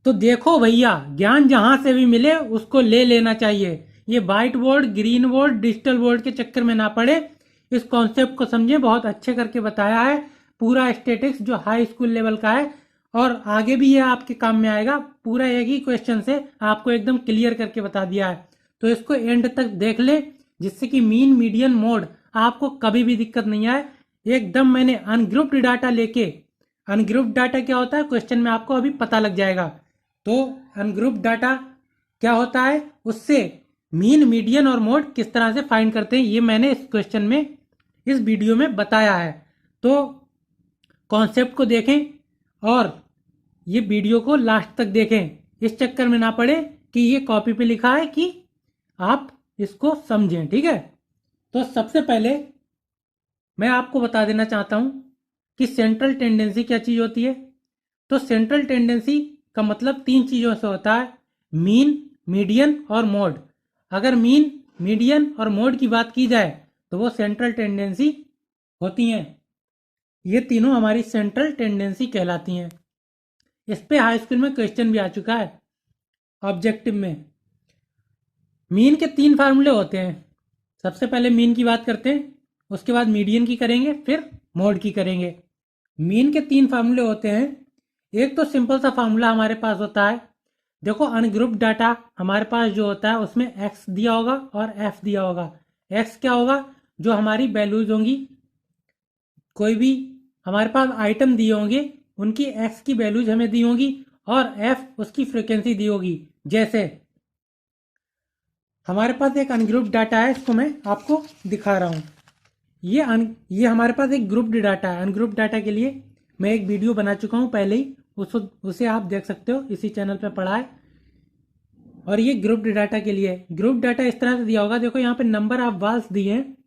तो देखो भैया, ज्ञान जहां से भी मिले उसको ले लेना चाहिए। ये white board, green board, digital board के चक्कर में ना पड़े। इस कॉन्सेप्ट को समझे, बहुत अच्छे करके बताया है। पूरा स्टेटिक्स जो हाई स्कूल लेवल का है, और आगे भी ये आपके काम में आएगा। पूरा एक ही क्वेश्चन से आपको एकदम क्लियर करके बता दिया है। तो इसको एंड तक देख ले, जिससे कि मीन, मीडियन, मोड आपको कभी भी दिक्कत नहीं आए। एकदम मैंने अनग्रुप्ड डाटा लेके, अनग्रुप्ड डाटा क्या होता है क्वेश्चन में आपको अभी पता लग जाएगा। तो अनग्रुप्ड डाटा क्या होता है, उससे मीन, मीडियन और मोड किस तरह से फाइंड करते हैं, ये मैंने इस क्वेश्चन में, इस वीडियो में बताया है। तो कॉन्सेप्ट को देखें और ये वीडियो को लास्ट तक देखें। इस चक्कर में ना पड़े कि ये कॉपी पे लिखा है कि आप इसको समझें, ठीक है। तो सबसे पहले मैं आपको बता देना चाहता हूं कि सेंट्रल टेंडेंसी क्या चीज़ होती है। तो सेंट्रल टेंडेंसी का मतलब तीन चीज़ों से होता है, मीन, मीडियन और मोड। अगर मीन, मीडियन और मोड की बात की जाए तो वो सेंट्रल टेंडेंसी होती हैं। ये तीनों हमारी सेंट्रल टेंडेंसी कहलाती हैं। इस पे हाई स्कूल में क्वेश्चन भी आ चुका है ऑब्जेक्टिव में। मीन के तीन फार्मूले होते हैं। सबसे पहले मीन की बात करते हैं, उसके बाद मीडियन की करेंगे, फिर मोड की करेंगे। मीन के तीन फार्मूले होते हैं। एक तो सिंपल सा फार्मूला हमारे पास होता है, देखो अनग्रुप्ड डाटा हमारे पास जो होता है उसमें एक्स दिया होगा और एफ दिया होगा। एक्स क्या होगा, जो हमारी वैल्यूज होंगी, कोई भी हमारे पास आइटम दिए होंगे उनकी एक्स की वैल्यूज हमें दी होंगी, और एफ उसकी फ्रिक्वेंसी दी होगी। जैसे हमारे पास एक अनग्रुप्ड डाटा है, इसको मैं आपको दिखा रहा हूँ। ये हमारे पास एक ग्रुप्ड डाटा है। अनग्रुप्ड डाटा के लिए मैं एक वीडियो बना चुका हूँ पहले ही, उसे आप देख सकते हो, इसी चैनल पे पढ़ा है। और ये ग्रुप्ड डाटा के लिए, ग्रुप डाटा इस तरह से दिया होगा, देखो यहाँ पे नंबर ऑफ वाल्स दिए हैं,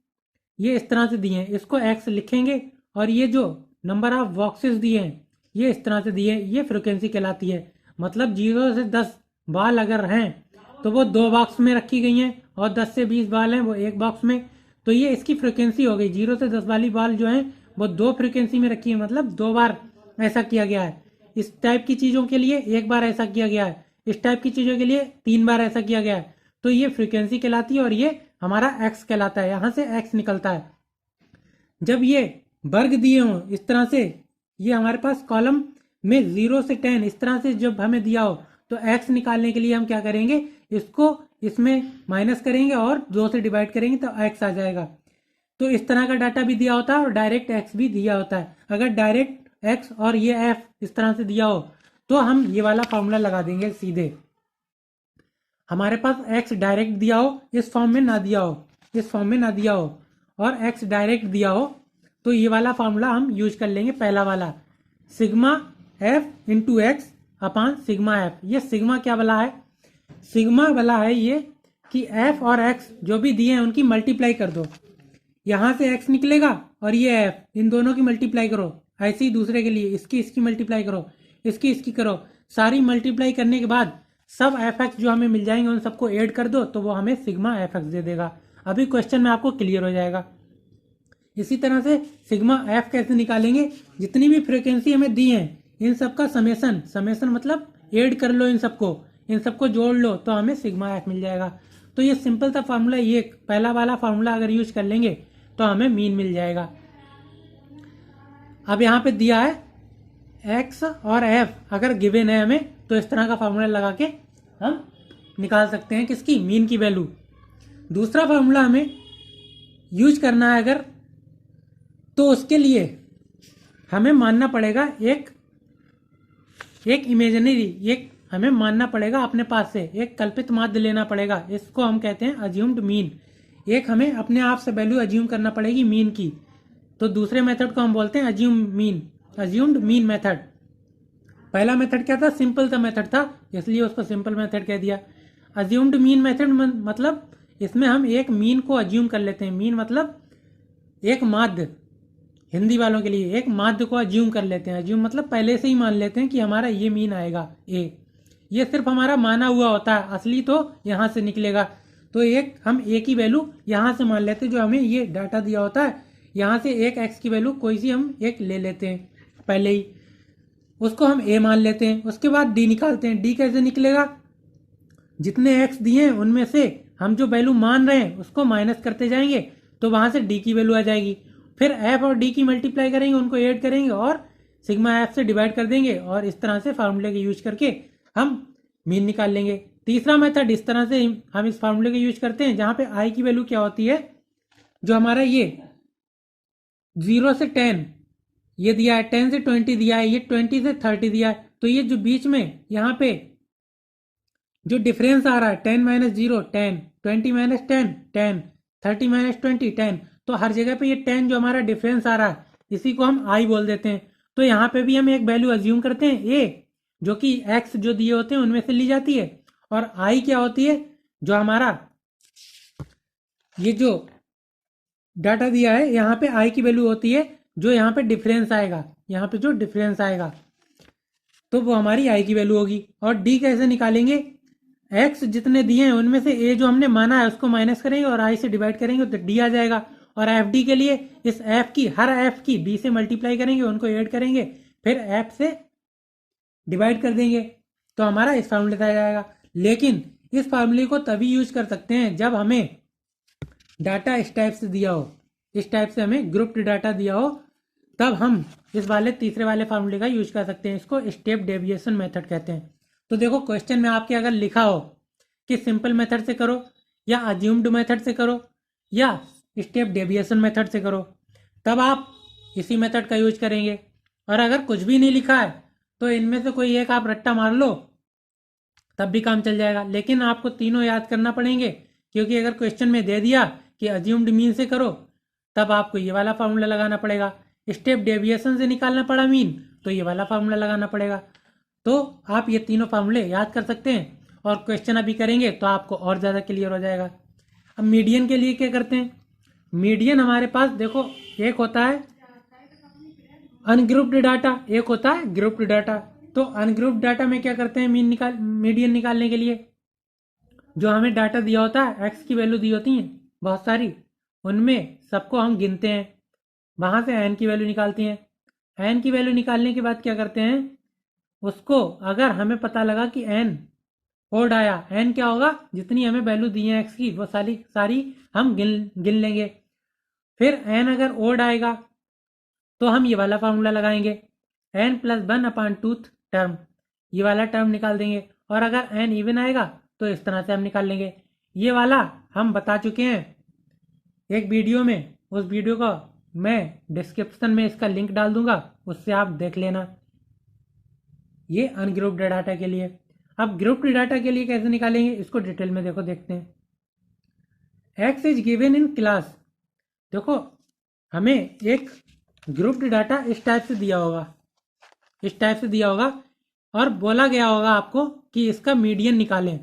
ये इस तरह से दिए हैं, इसको एक्स लिखेंगे। और ये जो नंबर ऑफ बॉक्सेस दिए हैं ये इस तरह से दिए हैं, ये फ्रिक्वेंसी कहलाती है। मतलब 0 से 10 बाल अगर हैं तो वो 2 बॉक्स में रखी गई हैं, और 10 से 20 बाल हैं वो एक बॉक्स में। तो ये इसकी फ्रिक्वेंसी हो गई। 0 से 10 वाली बाल जो हैं वो 2 फ्रिक्वेंसी में रखी है, मतलब 2 बार ऐसा किया गया है। इस टाइप की चीज़ों के लिए 1 बार ऐसा किया गया है, इस टाइप की चीज़ों के लिए 3 बार ऐसा किया गया है। तो ये फ्रिक्वेंसी कहलाती है, और ये हमारा एक्स कहलाता है। यहाँ से एक्स निकलता है। जब ये वर्ग दिए हों इस तरह से, ये हमारे पास कॉलम में 0 से 10 इस तरह से जब हमें दिया हो, तो एक्स निकालने के लिए हम क्या करेंगे, इसको इसमें माइनस करेंगे और 2 से डिवाइड करेंगे तो एक्स आ जाएगा। तो इस तरह का डाटा भी दिया होता है, और डायरेक्ट एक्स भी दिया होता है। अगर डायरेक्ट एक्स और ये एफ इस तरह से दिया हो तो हम ये वाला फॉर्मूला लगा देंगे सीधे। हमारे पास एक्स डायरेक्ट दिया हो, इस फॉर्म में ना दिया हो, इस फॉर्म में ना दिया हो, और एक्स डायरेक्ट दिया हो, तो ये वाला फार्मूला हम यूज कर लेंगे, पहला वाला, सिग्मा एफ इंटू एक्स अपान सिग्मा एफ। ये सिग्मा क्या वाला है, सिग्मा वाला है ये कि एफ और एक्स जो भी दिए हैं उनकी मल्टीप्लाई कर दो। यहाँ से एक्स निकलेगा और ये एफ, इन दोनों की मल्टीप्लाई करो। ऐसे ही दूसरे के लिए इसकी इसकी मल्टीप्लाई करो, इसकी इसकी करो। सारी मल्टीप्लाई करने के बाद सब एफ एक्स जो हमें मिल जाएंगे उन सबको ऐड कर दो, तो वो हमें सिग्मा एफ एक्स दे देगा। अभी क्वेश्चन में आपको क्लियर हो जाएगा। इसी तरह से सिग्मा एफ कैसे निकालेंगे, जितनी भी फ्रिक्वेंसी हमें दी है इन सब का समेसन, समेसन मतलब ऐड कर लो, इन सबको जोड़ लो तो हमें सिग्मा एफ मिल जाएगा। तो ये सिंपल सा फार्मूला, ये पहला वाला फार्मूला अगर यूज कर लेंगे तो हमें मीन मिल जाएगा। अब यहाँ पे दिया है एक्स और एफ, अगर गिवन है हमें तो इस तरह का फार्मूला लगा के हम निकाल सकते हैं किसकी, मीन की वैल्यू। दूसरा फार्मूला हमें यूज करना है अगर, तो उसके लिए हमें मानना पड़ेगा एक इमेजिनरी, एक हमें मानना पड़ेगा अपने पास से एक कल्पित माध्य लेना पड़ेगा। इसको हम कहते हैं अज्यूम्ड मीन। एक हमें अपने आप से वैल्यू अज्यूम करना पड़ेगी मीन की। तो दूसरे मेथड को हम बोलते हैं अज्यूम्ड मीन मेथड। पहला मेथड क्या था, सिंपल सा मेथड था, इसलिए उसको सिंपल मेथड कह दिया। अज्यूम्ड मीन मेथड मतलब इसमें हम एक मीन को अज्यूम कर लेते हैं। मीन मतलब एक माध्य, हिंदी वालों के लिए एक माध्य को अज्यूम कर लेते हैं। अज्यूम मतलब पहले से ही मान लेते हैं कि हमारा ये मीन आएगा ए। ये सिर्फ हमारा माना हुआ होता है, असली तो यहाँ से निकलेगा। तो एक हम ए की वैल्यू यहाँ से मान लेते हैं, जो हमें ये डाटा दिया होता है, यहाँ से एक एक्स की वैल्यू कोई सी हम एक ले लेते हैं पहले ही। उसको हम ए मान लेते हैं। उसके बाद डी निकालते हैं। डी कैसे निकलेगा, जितने एक्स दिए हैं उनमें से हम जो वैल्यू मान रहे हैं उसको माइनस करते जाएंगे तो वहां से डी की वैल्यू आ जाएगी। फिर एफ और डी की मल्टीप्लाई करेंगे, उनको ऐड करेंगे और सिग्मा एफ से डिवाइड कर देंगे और इस तरह से फार्मूले का यूज करके हम मीन निकाल लेंगे। तीसरा मेथड इस तरह से हम इस फार्मूले का यूज करते हैं जहां पे आई की वैल्यू क्या होती है, जो हमारा ये 0 से 10 ये दिया है, 10 से 20 दिया है, ये 20 से 30 दिया है, तो ये जो बीच में यहाँ पे जो डिफरेंस आ रहा है 10 माइनस 0 10, 20 माइनस 10 10, 30 माइनस 20 10, तो हर जगह पे ये 10 जो हमारा डिफरेंस आ रहा है इसी को हम आई बोल देते हैं। तो यहाँ पे भी हम एक वैल्यू अज्यूम करते हैं ए, जो कि एक्स जो दिए होते हैं उनमें से ली जाती है, और आई क्या होती है, जो हमारा ये जो डाटा दिया है यहाँ पे आई की वैल्यू होती है जो यहाँ पे डिफरेंस आएगा, यहाँ पे जो डिफरेंस आएगा तो वो हमारी आई की वैल्यू होगी। और डी कैसे निकालेंगे, एक्स जितने दिए हैं उनमें से ए जो हमने माना है उसको माइनस करेंगे और आई से डिवाइड करेंगे तो डी आ जाएगा। और एफ डी के लिए इस एफ की हर एफ की डी से मल्टीप्लाई करेंगे, उनको ऐड करेंगे, फिर एफ से डिवाइड कर देंगे तो हमारा इस फार्मूले से आ जाएगा। लेकिन इस फार्मूले को तभी यूज कर सकते हैं जब हमें डाटा इस टाइप से दिया हो, इस टाइप से हमें ग्रुप्ड डाटा दिया हो, तब हम इस वाले तीसरे वाले फार्मूले का यूज कर सकते हैं। इसको स्टेप डेविएशन मेथड कहते हैं। तो देखो क्वेश्चन में आपके अगर लिखा हो कि सिंपल मेथड से करो या अज्यूम्ड मेथड से करो या स्टेप डेविएशन मेथड से करो, तब आप इसी मेथड का यूज करेंगे। और अगर कुछ भी नहीं लिखा है तो इनमें से कोई एक आप रट्टा मार लो तब भी काम चल जाएगा। लेकिन आपको तीनों याद करना पड़ेंगे, क्योंकि अगर क्वेश्चन में दे दिया कि अज्यूम्ड मीन से करो तब आपको ये वाला फार्मूला लगाना पड़ेगा। स्टेप डेविएशन से निकालना पड़ा मीन तो ये वाला फार्मूला लगाना पड़ेगा। तो आप ये तीनों फार्मूले याद कर सकते हैं और क्वेश्चन अभी करेंगे तो आपको और ज़्यादा क्लियर हो जाएगा। अब मीडियन के लिए क्या करते हैं, मीडियन हमारे पास देखो एक होता है अनग्रुप्ड डाटा, एक होता है ग्रुप्ड डाटा। तो अनग्रुप्ड डाटा में क्या करते हैं, मीडियन निकालने के लिए जो हमें डाटा दिया होता है, एक्स की वैल्यू दी होती है बहुत सारी, उनमें सबको हम गिनते हैं, वहां से एन की वैल्यू निकालते हैं। एन की वैल्यू निकालने के बाद क्या करते हैं, उसको अगर हमें पता लगा कि एन ओड आया, एन क्या होगा, जितनी हमें वैल्यू दी है एक्स की वो सारी हम गिन लेंगे। फिर एन अगर ओड आएगा तो हम ये वाला फार्मूला लगाएंगे, एन प्लस 1/2 टर्म, ये वाला टर्म निकाल देंगे। और अगर एन इवन आएगा तो इस तरह से हम निकाल लेंगे। ये वाला हम बता चुके हैं एक वीडियो में, उस वीडियो का मैं डिस्क्रिप्शन में इसका लिंक डाल दूंगा, उससे आप देख लेना। ये अनग्रुप्ड डाटा के लिए। अब ग्रुप्ड डाटा के लिए कैसे निकालेंगे इसको डिटेल में देखो, देखते हैं। X is given in class, देखो हमें एक ग्रुप्ड डाटा इस टाइप से दिया होगा, इस टाइप से दिया होगा और बोला गया होगा आपको कि इसका मीडियन निकालें।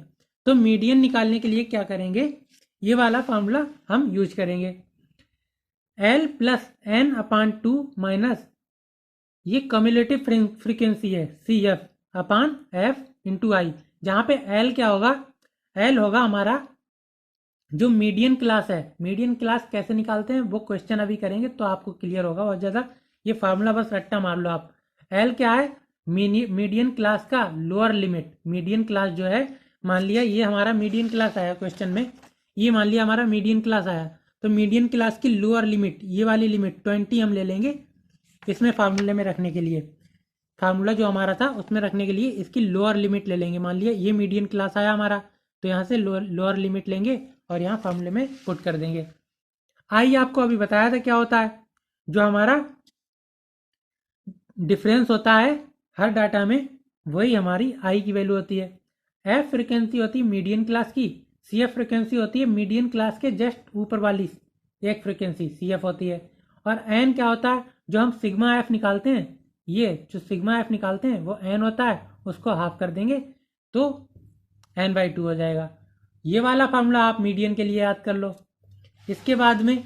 तो मीडियन निकालने के लिए क्या करेंगे, ये वाला फार्मूला हम यूज करेंगे, L plus N upon 2 minus ये कम्युलेटिव फ्रीक्वेंसी है CF अपान F इंटू आई, जहाँ पे L क्या होगा, L होगा हमारा जो मीडियन क्लास है। मीडियन क्लास कैसे निकालते हैं वो क्वेश्चन अभी करेंगे तो आपको क्लियर होगा बहुत ज़्यादा। ये फार्मूला बस रट्टा मार लो आप। L क्या है, मीडियन क्लास का लोअर लिमिट। मीडियन क्लास जो है, मान लिया ये हमारा मीडियन क्लास आया क्वेश्चन में, ये मान लिया हमारा मीडियन क्लास आया, तो मीडियन क्लास की लोअर लिमिट, ये वाली लिमिट 20 हम ले लेंगे इसमें फार्मूले में रखने के लिए। फार्मूला जो हमारा था उसमें रखने के लिए इसकी लोअर लिमिट ले लेंगे। मान लिया ये मीडियन क्लास आया हमारा, तो यहाँ से लोअर लिमिट लेंगे और यहाँ फार्मूले में पुट कर देंगे। आई आपको अभी बताया था क्या होता है, जो हमारा डिफरेंस होता है हर डाटा में वही हमारी आई की वैल्यू होती है। एफ फ्रिक्वेंसी होती है मीडियन क्लास की, सी एफ फ्रिक्वेंसी होती है मीडियन क्लास के जस्ट ऊपर वाली एक फ्रिक्वेंसी सी एफ होती है। और एन क्या होता है, जो हम सिग्मा एफ निकालते हैं, ये जो सिग्मा एफ निकालते हैं वो एन होता है, उसको हाफ कर देंगे तो n/2 हो जाएगा। ये वाला फार्मूला आप मीडियन के लिए याद कर लो। इसके बाद में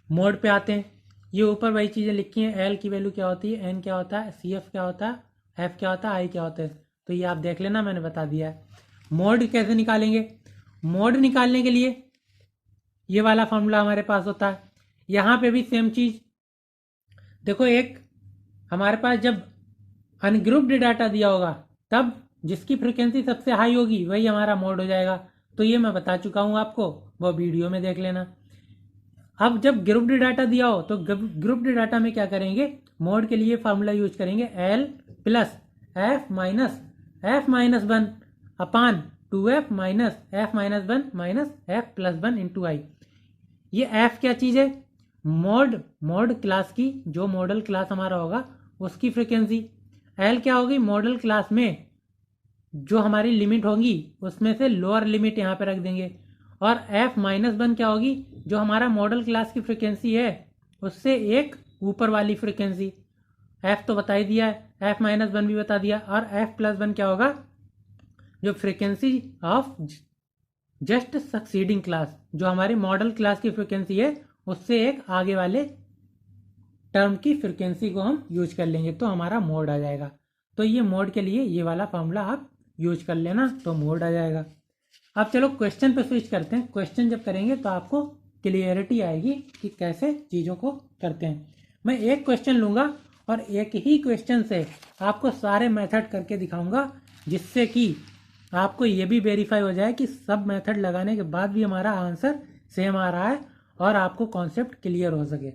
मोड पे आते हैं, ये ऊपर वही चीज़ें लिखी हैं, एल की वैल्यू क्या होती है, एन क्या होता है, सी एफ क्या होता है, एफ क्या होता है, आई क्या होता है, तो ये आप देख लेना, मैंने बता दिया है। मोड कैसे निकालेंगे, मोड निकालने के लिए ये वाला फार्मूला हमारे पास होता है। यहाँ पे भी सेम चीज़ देखो, एक हमारे पास जब अनग्रुप्ड डाटा दिया होगा तब जिसकी फ्रिक्वेंसी सबसे हाई होगी वही हमारा मोड हो जाएगा। तो ये मैं बता चुका हूँ आपको, वो वीडियो में देख लेना। अब जब ग्रुप्ड डाटा दिया हो तो ग्रुप्ड डाटा में क्या करेंगे, मोड के लिए फार्मूला यूज करेंगे L plus F minus one upon 2f minus F minus one minus F plus one into I. ये f क्या चीज़ है, मोड क्लास की, जो मॉडल क्लास हमारा होगा उसकी फ्रिक्वेंसी। L क्या होगी, मॉडल क्लास में जो हमारी लिमिट होगी उसमें से लोअर लिमिट यहाँ पे रख देंगे। और एफ माइनस वन क्या होगी, जो हमारा मॉडल क्लास की फ्रिक्वेंसी है उससे एक ऊपर वाली फ्रिक्वेंसी। एफ तो बता ही दिया है, एफ माइनस वन भी बता दिया। और एफ प्लस वन क्या होगा, जो frequency of just succeeding class, जो हमारी मॉडल क्लास की फ्रिक्वेंसी है उससे एक आगे वाले टर्म की फ्रिक्वेंसी को हम यूज कर लेंगे तो हमारा मोड आ जाएगा। तो ये मोड के लिए ये वाला फार्मूला आप यूज कर लेना तो मोड आ जाएगा। अब चलो क्वेश्चन पे स्विच करते हैं। क्वेश्चन जब करेंगे तो आपको क्लियरिटी आएगी कि कैसे चीज़ों को करते हैं। मैं एक क्वेश्चन लूँगा और एक ही क्वेश्चन से आपको सारे मेथड करके दिखाऊंगा, जिससे कि आपको ये भी वेरीफाई हो जाए कि सब मेथड लगाने के बाद भी हमारा आंसर सेम आ रहा है और आपको कॉन्सेप्ट क्लियर हो सके।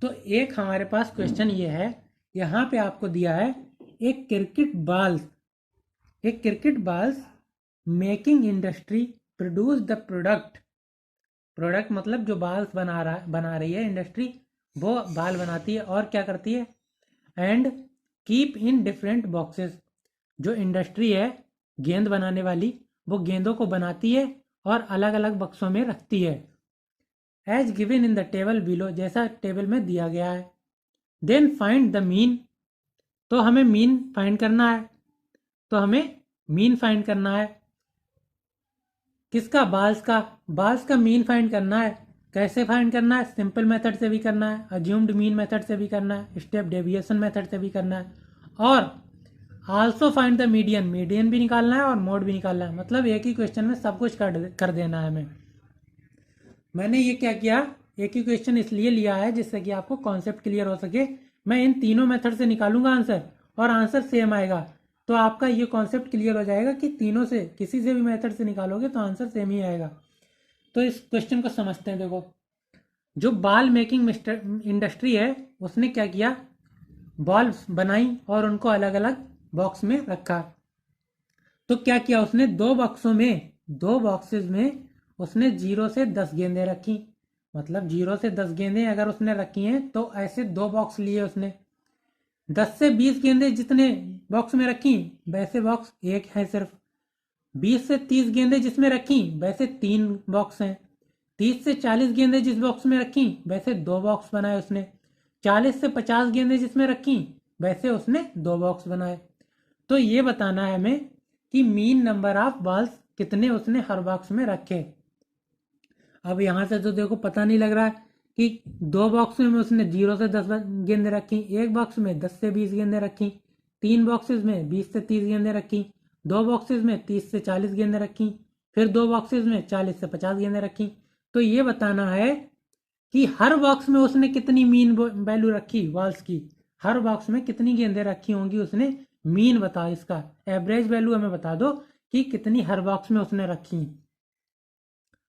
तो एक हमारे पास क्वेश्चन ये है, यहाँ पे आपको दिया है एक cricket balls making industry produce the product मतलब जो बाल्स बना रही है इंडस्ट्री, वो बाल बनाती है और क्या करती है, and keep in different boxes. जो इंडस्ट्री है गेंद बनाने वाली, वो गेंदों को बनाती है और अलग अलग बक्सों में रखती है। As given in the table below, जैसा टेबल में दिया गया है। देन फाइंड द मीन, तो हमें मीन फाइंड करना है। तो हमें मीन फाइंड करना है किसका, बाल्स का मीन फाइंड करना है। कैसे फाइंड करना है, सिंपल मेथड से भी करना है, अज्यूम्ड मीन मेथड से भी करना है, स्टेप डेविएशन मेथड से भी करना है, और आल्सो फाइंड द मीडियन भी निकालना है और मोड भी निकालना है। मतलब एक ही क्वेश्चन में सब कुछ कर देना है हमें। मैंने ये क्या किया, एक ही क्वेश्चन इसलिए लिया है जिससे कि आपको कॉन्सेप्ट क्लियर हो सके। मैं इन तीनों मेथड से निकालूंगा आंसर और आंसर सेम आएगा, तो आपका ये कॉन्सेप्ट क्लियर हो जाएगा कि तीनों से किसी से भी मेथड से निकालोगे तो आंसर सेम ही आएगा। तो इस क्वेश्चन को समझते हैं। देखो, जो बॉल मेकिंग इंडस्ट्री है उसने क्या किया, बॉल बनाई और उनको अलग अलग बॉक्स में रखा। तो क्या किया उसने, दो बॉक्सेस में उसने 0 से 10 गेंदें रखी। मतलब 0 से 10 गेंदें अगर उसने रखी हैं तो ऐसे दो बॉक्स लिए उसने। 10 से 20 गेंदें जितने बॉक्स में रखी वैसे बॉक्स एक है सिर्फ। 20 से 30 गेंदें जिसमें रखी वैसे 3 बॉक्स हैं। 30 से 40 गेंदें जिस बॉक्स में रखी वैसे 2 बॉक्स बनाए उसने। 40 से 50 गेंदें जिसमें रखी वैसे उसने 2 बॉक्स बनाए। तो ये बताना है हमें कि मीन नंबर ऑफ बॉल्स कितने उसने हर बॉक्स में रखे। अब यहाँ से तो देखो पता नहीं लग रहा है कि 2 बॉक्स में उसने 0 से 10 गेंदें रखी, एक बॉक्स में 10 से 20 गेंदें रखी, 3 बॉक्सेस में 20 से 30 गेंदें रखी, 2 बॉक्सेस में 30 से 40 गेंदें रखी, फिर 2 बॉक्सेस में 40 से 50 गेंदें रखी। तो ये बताना है कि हर बॉक्स में उसने कितनी मीन वैल्यू रखी बॉल्स की, हर बॉक्स में कितनी गेंदें रखी होंगी उसने, मीन बताओ, इसका एवरेज वैल्यू हमें बता दो कि कितनी हर बॉक्स में उसने रखी।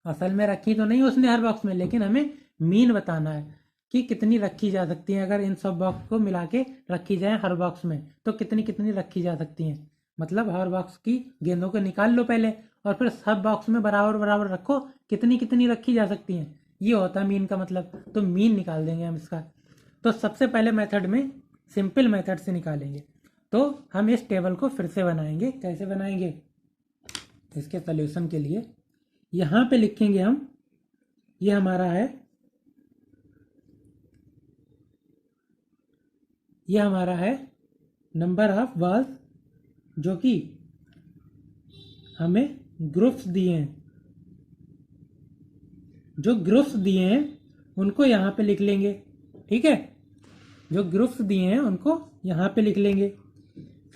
असल में रखी तो नहीं उसने हर बॉक्स में, लेकिन हमें मीन बताना है कि कितनी रखी जा सकती है। अगर इन सब बॉक्स को मिला के रखी जाए हर बॉक्स में तो कितनी कितनी रखी जा सकती हैं। मतलब हर बॉक्स की गेंदों को निकाल लो पहले और फिर सब बॉक्स में बराबर बराबर रखो, कितनी कितनी रखी जा सकती हैं, ये होता है मीन का मतलब। तो मीन निकाल देंगे हम इसका। तो सबसे पहले मेथड में सिंपल मेथड से निकालेंगे। तो हम इस टेबल को फिर से बनाएंगे। कैसे बनाएंगे, इसके सॉल्यूशन के लिए यहाँ पे लिखेंगे हम, ये हमारा है, ये हमारा है नंबर ऑफ बॉल्स जो कि हमें ग्रुप्स दिए हैं। जो ग्रुप्स दिए हैं उनको यहाँ पे लिख लेंगे, ठीक है। जो ग्रुप्स दिए हैं उनको यहाँ पे लिख लेंगे।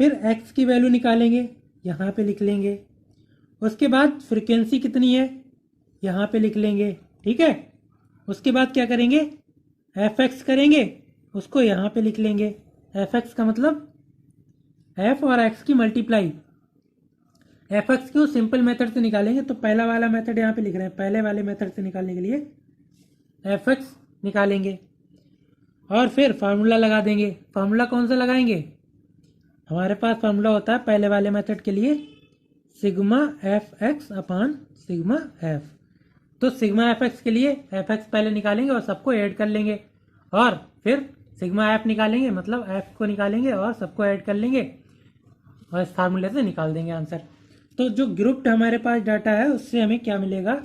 फिर x की वैल्यू निकालेंगे, यहाँ पे लिख लेंगे। उसके बाद फ्रीक्वेंसी कितनी है यहाँ पे लिख लेंगे, ठीक है। उसके बाद क्या करेंगे, fx करेंगे, उसको यहाँ पे लिख लेंगे। fx का मतलब एफ और एक्स की मल्टीप्लाई। एफ एक्स को सिंपल मेथड से निकालेंगे, तो पहला वाला मेथड यहाँ पे लिख रहे हैं, पहले वाले मेथड से निकालने के लिए एफ एक्स निकालेंगे और फिर फार्मूला लगा देंगे। फार्मूला कौन सा लगाएंगे? हमारे पास फार्मूला होता है पहले वाले मेथड के लिए सिग्मा एफ एक्स अपान सिग्मा एफ। तो सिग्मा एफ एक्स के लिए एफ एक्स पहले निकालेंगे और सबको ऐड कर लेंगे, और फिर सिग्मा एफ निकालेंगे, मतलब एफ को निकालेंगे और सबको ऐड कर लेंगे और इस फार्मूले से निकाल देंगे आंसर। तो जो ग्रुप्ड हमारे पास डाटा है उससे हमें क्या मिलेगा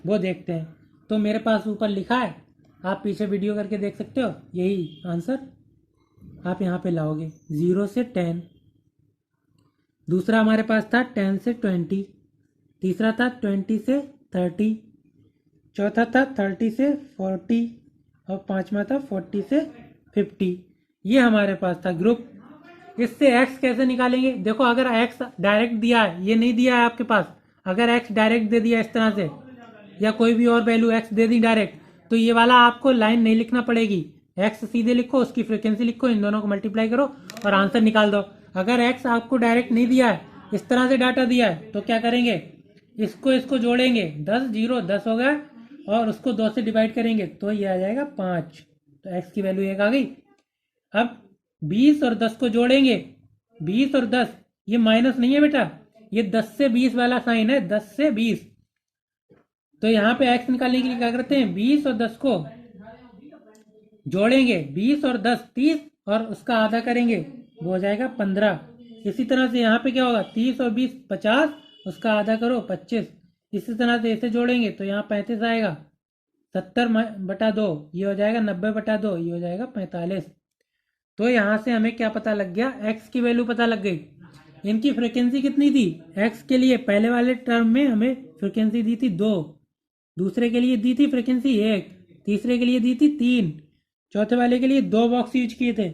वो देखते हैं। तो मेरे पास ऊपर लिखा है, आप पीछे वीडियो करके देख सकते हो, यही आंसर आप यहाँ पे लाओगे 0 से 10। दूसरा हमारे पास था 10 से 20, तीसरा था 20 से 30, चौथा था 30 से 40 और पांचवा था 40 से 50। ये हमारे पास था ग्रुप। इससे x कैसे निकालेंगे? देखो अगर x डायरेक्ट दिया है, ये नहीं दिया है आपके पास, अगर x डायरेक्ट दे दिया इस तरह से या कोई भी और वैल्यू x दे दी डायरेक्ट, तो ये वाला आपको लाइन नहीं लिखना पड़ेगी, x सीधे लिखो, उसकी फ्रीक्वेंसी लिखो, इन दोनों को मल्टीप्लाई करो और आंसर निकाल दो। अगर x आपको डायरेक्ट नहीं दिया है, इस तरह से डाटा दिया है, तो क्या करेंगे, इसको जोड़ेंगे, 10 0 10 हो गया और उसको 2 से डिवाइड करेंगे तो ये आ जाएगा 5, तो x की वैल्यू 1 आ गई। अब 20 और 10 को जोड़ेंगे, 20 और 10, ये माइनस नहीं है बेटा, ये 10 से 20 वाला साइन है, 10 से 20। तो यहाँ पे x निकालने के लिए क्या करते हैं, 20 और 10 को जोड़ेंगे, 20 और 10 30 और उसका आधा करेंगे, वो हो जाएगा 15। इसी तरह से यहाँ पे क्या होगा, 30 और 20 50, उसका आधा करो 25। इसी तरह से इसे जोड़ेंगे तो यहाँ 35 आएगा, 70/2 ये हो जाएगा 90/2, ये हो जाएगा 45। तो यहाँ से हमें क्या पता लग गया, x की वैल्यू पता लग गई। इनकी फ्रिक्वेंसी कितनी थी, x के लिए पहले वाले टर्म में हमें फ्रिक्वेंसी दी थी 2, दूसरे के लिए दी थी फ्रिक्वेंसी 1, तीसरे के लिए दी थी 3, चौथे वाले के लिए 2 बॉक्स यूज किए थे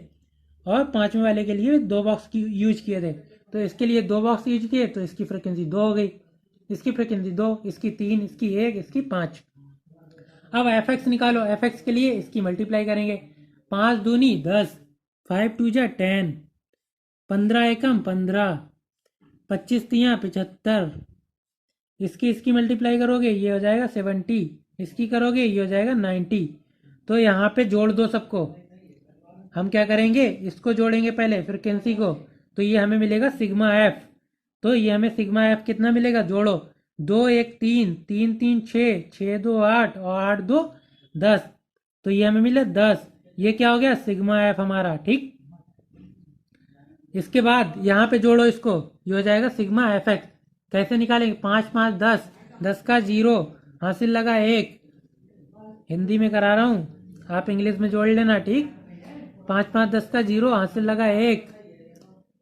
और पांचवें वाले के लिए 2 बॉक्स यूज किए थे। तो इसके लिए 2 बॉक्स यूज किए तो इसकी फ्रिक्वेंसी 2 हो गई, इसकी फ्रिक्वेंसी 2, इसकी 3, इसकी 1, इसकी 5। अब एफ एक्स निकालो, एफ एक्स के लिए इसकी मल्टीप्लाई करेंगे, 5 दूनी 10, 5 2 जा 10, 15 एकम 15, 25 तियाँ 75, इसकी मल्टीप्लाई करोगे ये हो जाएगा 70, इसकी करोगे ये हो जाएगा 90। तो यहाँ पे जोड़ दो सबको। हम क्या करेंगे, इसको जोड़ेंगे पहले फ्रिक्वेंसी को, तो ये हमें मिलेगा सिग्मा एफ। तो ये हमें सिग्मा एफ कितना मिलेगा, जोड़ो, 2 1 3, 3 3 6, 6 2 8 और 8 2 10, तो ये हमें मिला 10। ये क्या हो गया, सिग्मा एफ हमारा, ठीक। इसके बाद यहाँ पे जोड़ो इसको, ये हो जाएगा सिग्मा एफ एक्स। कैसे निकालेंगे, 5 5 10, 10 का 0, हासिल लगा 1, हिंदी में करा रहा हूँ, आप इंग्लिश में जोड़ लेना, ठीक। 5 5 10 का 0, हासिल लगा 1,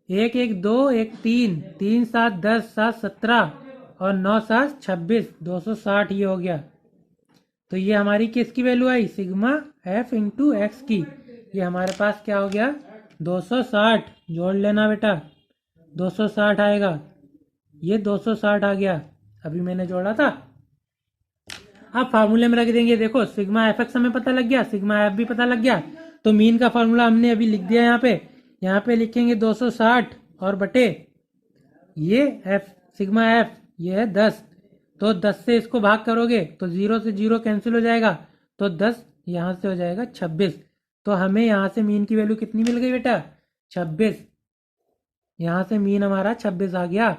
1 1 2 1 3, 3 7 10, 7 17 और 9 7 26, 260 ये हो गया। तो ये हमारी किसकी वैल्यू आई, सिग्मा एफ इंटू एक्स की। ये हमारे पास क्या हो गया, 260, जोड़ लेना बेटा, 260 आएगा, ये 260 आ गया, अभी मैंने जोड़ा था। अब फार्मूले में रख देंगे, देखो सिग्मा एफ एक्स हमें पता लग गया, सिग्मा एफ भी पता लग गया, तो मीन का फार्मूला हमने अभी लिख दिया। यहाँ पे लिखेंगे 260 और बटे ये एफ सिग्मा एफ, ये है 10, तो 10 से इसको भाग करोगे तो 0 से 0 कैंसिल हो जाएगा, तो 10 यहाँ से हो जाएगा 26। तो हमें यहाँ से मीन की वैल्यू कितनी मिल गई बेटा, 26। यहाँ से मीन हमारा 26 आ गया।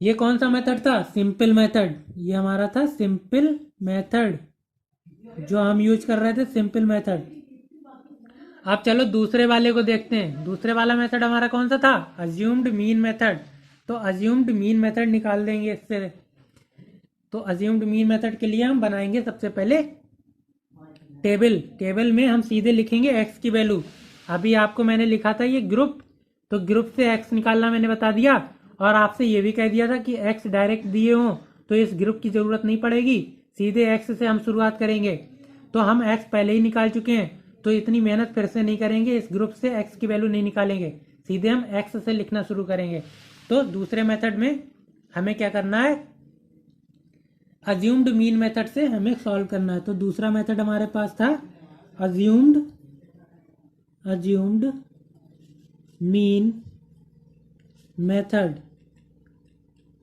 ये कौन सा मेथड था, सिंपल मेथड। ये हमारा था सिंपल मेथड, जो हम यूज कर रहे थे, सिंपल मेथड। अब चलो दूसरे वाले को देखते हैं। दूसरे वाला मेथड हमारा कौन सा था, अज्यूम्ड मीन मेथड। तो अज्यूम्ड मीन मेथड निकाल देंगे इससे। तो अज्यूम्ड मीन मेथड के लिए हम बनाएंगे सबसे पहले टेबल। टेबल में हम सीधे लिखेंगे एक्स की वैल्यू। अभी आपको मैंने लिखा था ये ग्रुप, तो ग्रुप से एक्स निकालना मैंने बता दिया, और आपसे ये भी कह दिया था कि एक्स डायरेक्ट दिए हों तो इस ग्रुप की जरूरत नहीं पड़ेगी, सीधे एक्स से हम शुरुआत करेंगे। तो हम एक्स पहले ही निकाल चुके हैं, तो इतनी मेहनत फिर से नहीं करेंगे, इस ग्रुप से एक्स की वैल्यू नहीं निकालेंगे, सीधे हम एक्स से लिखना शुरू करेंगे। तो दूसरे मेथड में हमें क्या करना है, अज्यूम्ड मीन मेथड से हमें सॉल्व करना है। तो दूसरा मेथड हमारे पास था assumed mean method,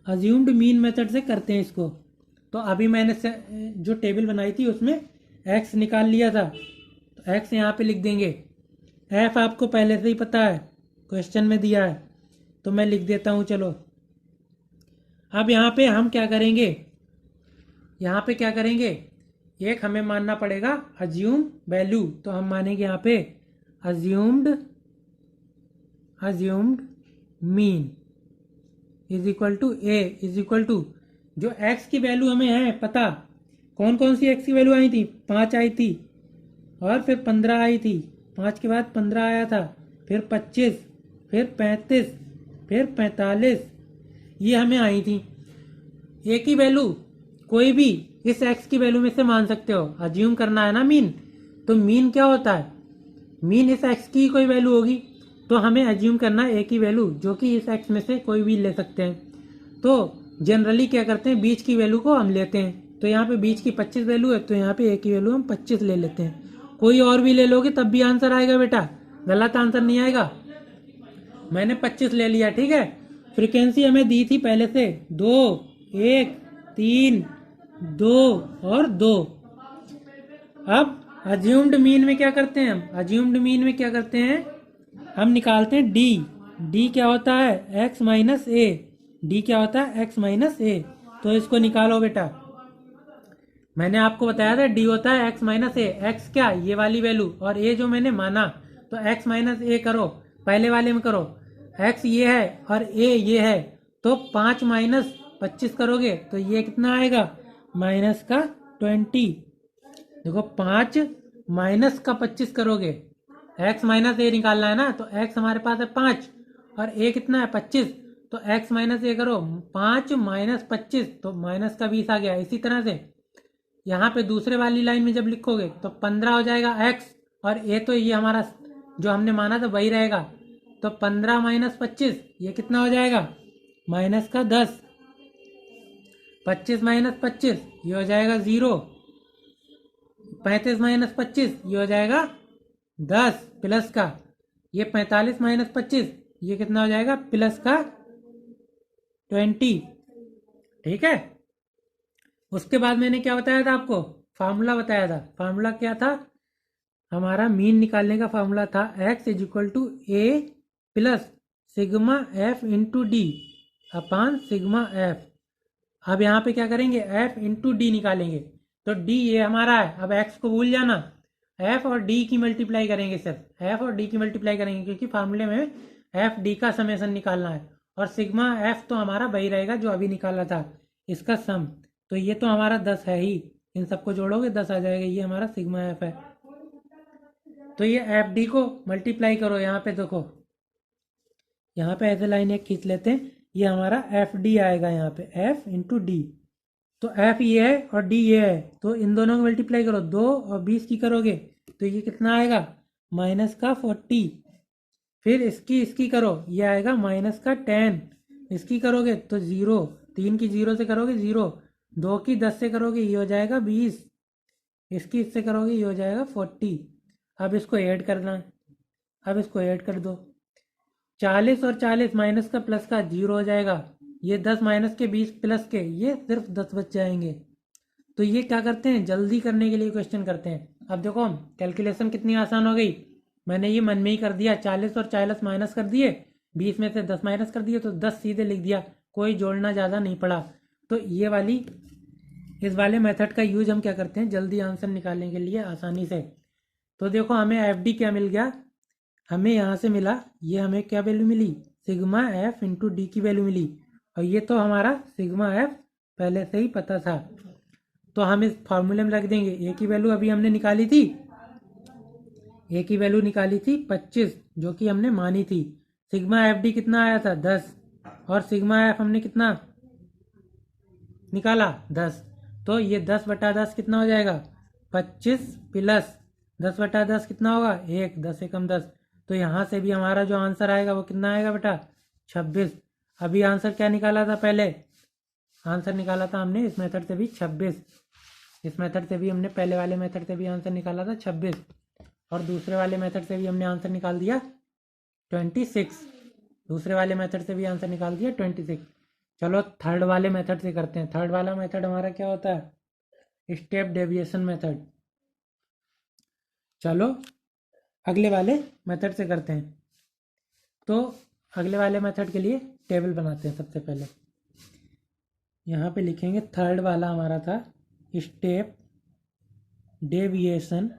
assumed mean method से करते हैं इसको। तो अभी मैंने जो टेबल बनाई थी उसमें एक्स निकाल लिया था, तो एक्स यहाँ पे लिख देंगे। एफ आपको पहले से ही पता है, क्वेश्चन में दिया है, तो मैं लिख देता हूँ। चलो अब यहाँ पे हम क्या करेंगे, यहाँ पे क्या करेंगे, एक हमें मानना पड़ेगा अज्यूम वैल्यू, तो हम मानेंगे यहाँ पे assumed mean is equal to A is equal to, जो एक्स की वैल्यू हमें है पता, कौन कौन सी एक्स की वैल्यू आई थी, 5 आई थी, और फिर 15 आई थी, 5 के बाद 15 आया था, फिर 25, फिर 35, फिर 45, ये हमें आई थी। ए की वैल्यू कोई भी इस एक्स की वैल्यू में से मान सकते हो, अज्यूम करना है ना मीन, तो मीन क्या होता है, मीन इस एक्स की कोई वैल्यू होगी, तो हमें अज्यूम करना है ए की वैल्यू जो कि इस एक्स में से कोई भी ले सकते हैं। तो जनरली क्या करते हैं, बीच की वैल्यू को हम लेते हैं, तो यहाँ पे बीच की 25 वैल्यू है, तो यहाँ पे ए की वैल्यू हम 25 ले लेते हैं। कोई और भी ले लोगे तब भी आंसर आएगा बेटा, गलत आंसर नहीं आएगा। मैंने 25 ले लिया, ठीक है। फ्रीक्वेंसी हमें दी थी पहले से 2, 1, 3, 2 और 2। अब अज्यूम्ड मीन में क्या करते हैं, हम अज्यूम्ड मीन में क्या करते हैं, हम निकालते हैं डी। डी क्या होता है, एक्स माइनस ए। डी क्या होता है, एक्स माइनस ए। तो इसको निकालो बेटा, मैंने आपको बताया था डी होता है एक्स माइनस ए। एक्स क्या, ये वाली वैल्यू, और ए जो मैंने माना, तो एक्स माइनस ए करो, पहले वाले में करो। एक्स ये है और ए ये है, तो 5 माइनस 25 करोगे तो ये कितना आएगा, माइनस का 20। देखो 5 माइनस का 25 करोगे, एक्स माइनस ए निकालना है ना, तो एक्स हमारे पास है 5 और ए कितना है 25, तो एक्स माइनस ए करो, 5 माइनस 25 तो माइनस का 20 आ गया। इसी तरह से यहाँ पे दूसरे वाली लाइन में जब लिखोगे तो 15 हो जाएगा एक्स, और ए तो ये हमारा जो हमने माना था वही रहेगा, तो 15 माइनस 25 ये कितना हो जाएगा, माइनस का 10। 25 माइनस 25 ये हो जाएगा 0। 35 माइनस 25 ये हो जाएगा 10 प्लस का, ये 45 माइनस 25 ये कितना हो जाएगा, प्लस का 20। ठीक है। उसके बाद मैंने क्या बताया था आपको, फार्मूला बताया था। फार्मूला क्या था, हमारा मीन निकालने का फार्मूला था x is equal to A plus sigma F into D upon sigma F. अब यहाँ पे क्या करेंगे, f इंटू डी निकालेंगे, तो d ये हमारा है, अब x को भूल जाना, f और d की मल्टीप्लाई करेंगे, सिर्फ f और d की मल्टीप्लाई करेंगे, क्योंकि फार्मूले में f d का समेसन निकालना है, और सिग्मा f तो हमारा वही रहेगा जो अभी निकाला था, इसका सम। तो ये तो हमारा 10 है ही, इन सबको जोड़ोगे 10 आ जाएगा, ये हमारा सिग्मा एफ है। तो ये एफ डी को मल्टीप्लाई करो, यहाँ पे देखो, यहाँ पे ऐसे लाइन एक खींच लेते हैं, ये हमारा एफ डी आएगा यहाँ पे, एफ इंटू डी। तो एफ ये है और डी ये है, तो इन दोनों को मल्टीप्लाई करो, 2 और 20 की करोगे तो ये कितना आएगा, माइनस का 40। फिर इसकी करो, ये आएगा माइनस का 10। इसकी करोगे तो 0, 3 की 0 से करोगे 0, 2 की 10 से करोगे ये हो जाएगा 20, इसकी इससे करोगे ये हो जाएगा 40। अब इसको ऐड करना है, अब इसको ऐड कर दो, 40 और 40 माइनस का प्लस का 0 हो जाएगा, ये 10 माइनस के 20 प्लस के ये सिर्फ 10 बच जाएंगे। तो ये क्या करते हैं, जल्दी करने के लिए क्वेश्चन करते हैं। अब देखो कैलकुलेशन कितनी आसान हो गई, मैंने ये मन में ही कर दिया, 40 और 40 माइनस कर दिए, 20 में से 10 माइनस कर दिए, तो 10 सीधे लिख दिया, कोई जोड़ना ज़्यादा नहीं पड़ा। तो ये वाली इस वाले मेथड का यूज हम क्या करते हैं, जल्दी आंसर निकालने के लिए आसानी से। तो देखो हमें एफ डी क्या मिल गया, हमें यहाँ से मिला, ये हमें क्या वैल्यू मिली, सिग्मा एफ इंटू डी की वैल्यू मिली, और ये तो हमारा सिग्मा एफ पहले से ही पता था, तो हम इस फार्मूले में रख देंगे। ए की वैल्यू अभी हमने निकाली थी, ए की वैल्यू निकाली थी 25 जो कि हमने मानी थी, सिग्मा एफ डी कितना आया था 10, और सिग्मा एफ हमने कितना निकाला 10, तो ये 10/10 कितना हो जाएगा, 25 प्लस 10/10 कितना होगा 1, 10 एकम 10। तो यहाँ से भी हमारा जो आंसर आएगा वो कितना आएगा बेटा, 26। अभी आंसर क्या निकाला था, पहले आंसर निकाला था हमने इस मेथड से भी 26, इस मेथड से भी हमने पहले वाले मेथड से भी आंसर निकाला था 26, और दूसरे वाले मेथड से भी हमने आंसर निकाल दिया 26। दूसरे वाले मेथड से भी आंसर निकाल दिया 26। चलो थर्ड वाले मेथड से करते हैं। थर्ड वाला मेथड हमारा क्या होता है? Step deviation method. चलो अगले वाले मेथड से करते हैं। तो अगले वाले मेथड के लिए टेबल बनाते हैं। सबसे पहले यहाँ पे लिखेंगे थर्ड वाला हमारा था step deviation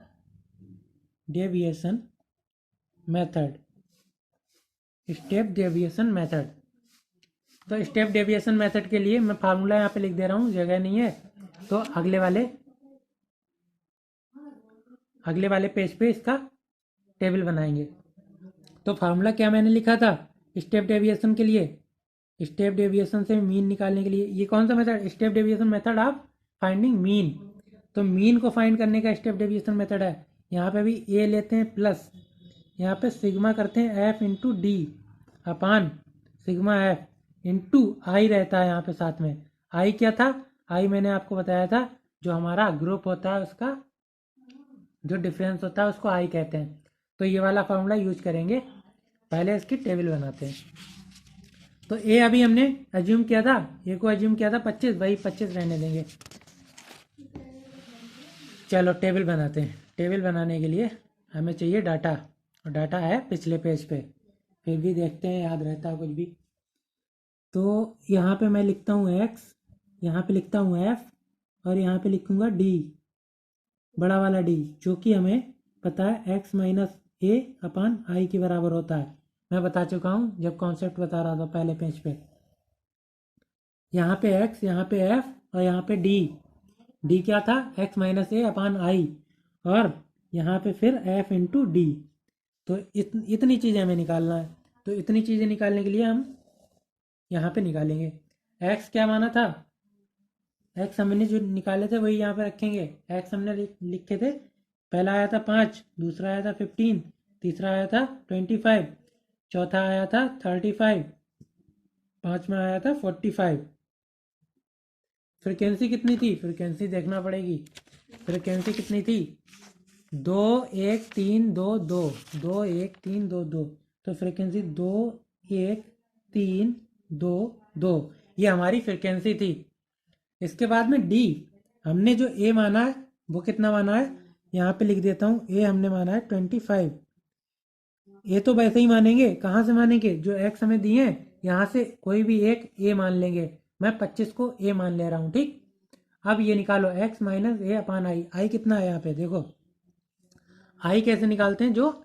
method. Step deviation method. तो स्टेप डेविएशन मेथड के लिए मैं फार्मूला यहाँ पे लिख दे रहा हूँ, जगह नहीं है तो अगले वाले पेज पे इसका टेबल बनाएंगे। तो फार्मूला क्या मैंने लिखा था स्टेप डेविएशन के लिए? स्टेप डेविएशन से मीन निकालने के लिए ये कौन सा method? Step deviation method of finding mean. तो मीन को फाइंड करने का स्टेप डेविएशन मेथड है। यहाँ पे भी ए लेते हैं प्लस यहाँ पे सिग्मा करते हैं F into D upon sigma F into I रहता है यहाँ पे साथ में। आई क्या था? आई मैंने आपको बताया था जो हमारा ग्रुप होता है उसका जो डिफरेंस होता है उसको आई कहते हैं। तो ये वाला फॉर्मूला यूज करेंगे। पहले इसकी टेबल बनाते हैं। तो ए अभी हमने अज्यूम किया था, ए को अज्यूम किया था 25, वही 25 रहने देंगे। चलो टेबल बनाते हैं। टेबल बनाने के लिए हमें चाहिए डाटा, और डाटा है पिछले पेज पे, फिर भी देखते हैं याद रहता है कुछ भी। तो यहाँ पे मैं लिखता हूँ x, यहाँ पे लिखता हूँ f और यहाँ पे लिखूँगा d, बड़ा वाला d, जो कि हमें पता है x माइनस ए अपान आई के बराबर होता है। मैं बता चुका हूँ जब कॉन्सेप्ट बता रहा था पहले पेज पे। यहाँ पे x, यहाँ पे f और यहाँ पे d। d क्या था? x माइनस ए अपान आई, और यहाँ पे फिर f इंटू डी। तो इतनी चीज़ें हमें निकालना है। तो इतनी चीज़ें निकालने के लिए हम यहाँ पे निकालेंगे। x क्या माना था? x हमने जो निकाले थे वही यहाँ पे रखेंगे। x हमने लिखे थे, पहला आया था 5, दूसरा आया था 15, तीसरा आया था 25, चौथा आया था 35, पांचवा आया था 45। फ्रिक्वेंसी कितनी थी? फ्रिक्वेंसी देखना पड़ेगी। फ्रिक्वेंसी कितनी थी? 2 1 3 2 2 2 1 3 2 2। तो फ्रिक्वेंसी 2 1 3 2 2 ये हमारी फ्रिक्वेंसी थी। इसके बाद में डी, हमने जो ए माना है वो कितना माना है? यहाँ पे लिख देता हूँ। ए हमने माना है 25। ए तो वैसे ही मानेंगे, कहाँ से मानेंगे? जो एक्स हमें दिए हैं यहाँ से कोई भी एक ए मान लेंगे। मैं 25 को ए मान ले रहा हूँ, ठीक। अब ये निकालो x माइनस ए अपान आई। आई कितना है यहाँ पे? देखो आई कैसे निकालते हैं? जो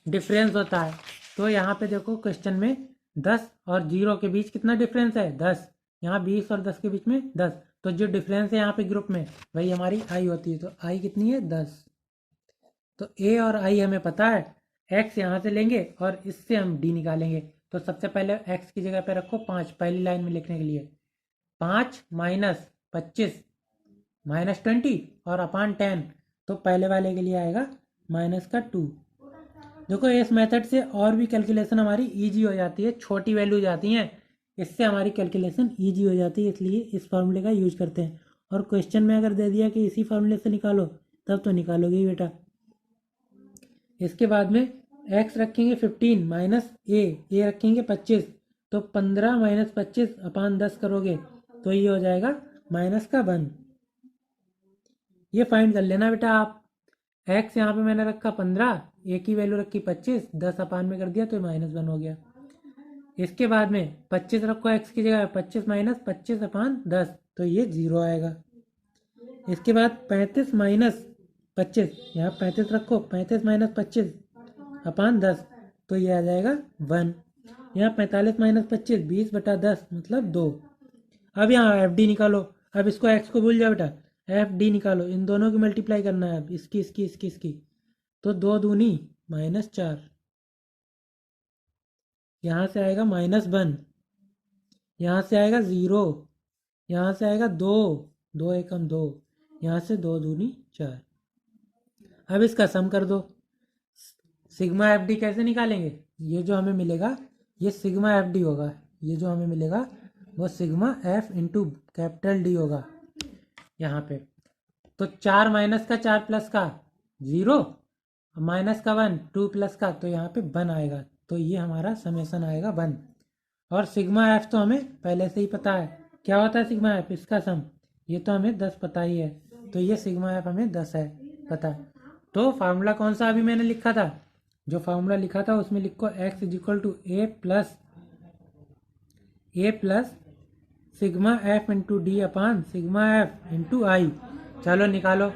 डिफरेंस होता है। तो यहाँ पे देखो क्वेश्चन में 10 और 0 के बीच कितना डिफरेंस है? 10। यहाँ 20 और 10 के बीच में 10। तो जो डिफरेंस है यहाँ पे ग्रुप में वही हमारी आई होती है। तो आई कितनी है? 10। तो ए और आई हमें पता है। x यहाँ से लेंगे और इससे हम d निकालेंगे। तो सबसे पहले x की जगह पे रखो 5, पहली लाइन में लिखने के लिए। 5 माइनस 25 माइनस 20 और अपान 10। तो पहले वाले के लिए आएगा माइनस का 2। देखो इस मेथड से और भी कैलकुलेशन हमारी इजी हो जाती है, छोटी वैल्यू जाती हैं, इससे हमारी कैलकुलेशन इजी हो जाती है, इसलिए इस फार्मूले का यूज करते हैं। और क्वेश्चन में अगर दे दिया कि इसी फार्मूले से निकालो तब तो निकालोगे ही बेटा। इसके बाद में x रखेंगे 15 माइनस ए रखेंगे 25। तो 15 माइनस 25 अपान 10 करोगे तो ये हो जाएगा माइनस का 1। ये फाइंड कर लेना बेटा आप। x यहाँ पे मैंने रखा 15, ए की वैल्यू रखी 25, 10 अपान में कर दिया तो माइनस 1 हो गया। इसके बाद में 25 रखो x की जगह, 25 माइनस 25 अपान 10 तो ये 0 आएगा। इसके बाद 35 माइनस 25, यहाँ 35 रखो, 35 माइनस 25 अपान 10 तो ये आ जाएगा 1। यहाँ 45 माइनस 25 20/10 मतलब 2। अब यहाँ एफ डी निकालो। अब इसको एक्स को भूल जाओ बेटा, एफ डी निकालो। इन दोनों की मल्टीप्लाई करना है अब, इसकी। तो 2 दूनी -4, यहाँ से आएगा -1, यहाँ से आएगा 0, यहाँ से आएगा 2, 2 एकम 2, यहाँ से 2 दूनी 4। अब इसका सम कर दो। सिग्मा एफ डी कैसे निकालेंगे? ये जो हमें मिलेगा ये सिग्मा एफ डी होगा। ये जो हमें मिलेगा वो sigma F into capital D होगा यहाँ पे। तो 4 माइनस का 4 प्लस का 0, माइनस का 1, 2 प्लस का तो यहाँ पे 1 आएगा। तो तो ये हमारा समेसन आएगा 1। और सिग्मा एफ तो हमें पहले से ही पता है, क्या होता है सिग्मा एफ, इसका सम। ये तो हमें 10 पता ही है, तो ये सिग्मा एफ हमें 10 है पता। तो फार्मूला कौन सा अभी मैंने लिखा था, जो फार्मूला लिखा था उसमें लिखो x is equal to A plus sigma F into D upon sigma F into I. चलो निकालो,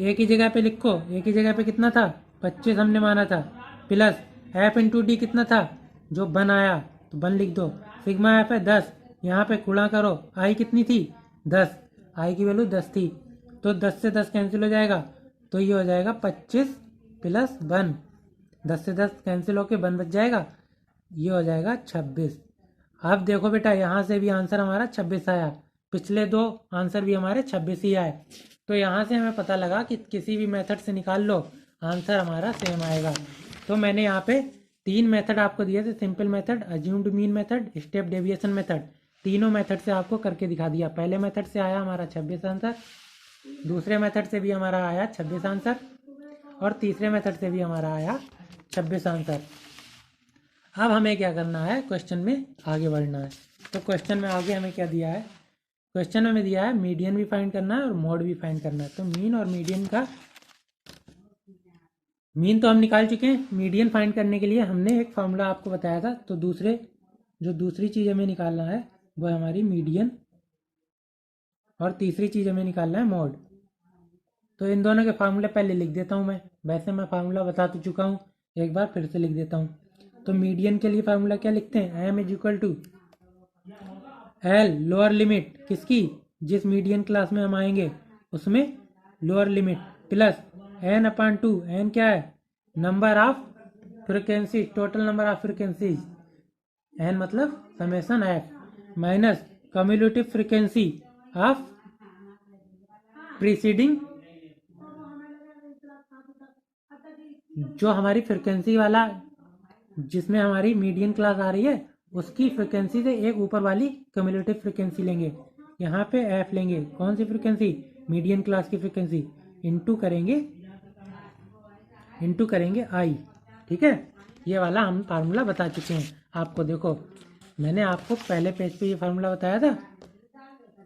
ए की जगह पे लिखो, ए की जगह पे कितना था 25 हमने माना था, प्लस एफ इंटू डी कितना था जो 1 आया तो 1 लिख दो, सिग्मा एफ है 10, यहाँ पे गुणा करो, आई कितनी थी 10, आई की वैल्यू 10 थी, तो 10 से 10 कैंसिल हो जाएगा, तो ये हो जाएगा 25 प्लस 1, 10 से 10 कैंसिल होके 1 बच जाएगा, ये हो जाएगा 26। अब देखो बेटा यहाँ से भी आंसर हमारा 26 आया, पिछले 2 आंसर भी हमारे 26 ही आए, तो यहाँ से हमें पता लगा कि किसी भी मेथड से निकाल लो आंसर हमारा सेम आएगा। तो मैंने यहाँ पे 3 मेथड आपको दिए थे, simple method, assumed mean method, step deviation method, तीनों मेथड से आपको करके दिखा दिया। पहले मेथड से आया हमारा 26 आंसर, दूसरे मेथड से भी हमारा आया 26 आंसर, और तीसरे मेथड से भी हमारा आया 26 आंसर। अब हमें क्या करना है, क्वेश्चन में आगे बढ़ना है। तो क्वेश्चन में आगे हमें क्या दिया है, क्वेश्चन में हमें दिया है मीडियन भी फाइंड करना है और मोड भी फाइंड करना है। तो मीन और मीडियन का, मीन तो हम निकाल चुके हैं, मीडियन फाइंड करने के लिए हमने एक फार्मूला आपको बताया था, तो दूसरी चीज़ हमें निकालना है वो है हमारी मीडियन, और तीसरी चीज़ हमें निकालना है मोड। तो इन दोनों के फार्मूले पहले लिख देता हूँ मैं, वैसे मैं फार्मूला बता तो चुका हूँ, एक बार फिर से लिख देता हूँ। तो मीडियन के लिए फार्मूला क्या लिखते हैं, M is equal to L, lower limit किसकी, जिस मीडियन क्लास में हम आएंगे उसमें lower limit, plus N upon 2, N क्या है number of frequency, total number of frequencies, N मतलब summation F, minus cumulative frequency of preceding, जो हमारी फ्रिक्वेंसी वाला जिसमें हमारी मीडियन क्लास आ रही है उसकी फ्रिक्वेंसी से एक ऊपर वाली कम्युलेटिव फ्रिक्वेंसी लेंगे, यहाँ पे एफ लेंगे, कौन सी फ्रिक्वेंसी, मीडियन क्लास की फ्रिक्वेंसी, इंटू करेंगे आई। ठीक है, ये वाला हम फार्मूला बता चुके हैं आपको। देखो मैंने आपको पहले पेज पे ये फार्मूला बताया था,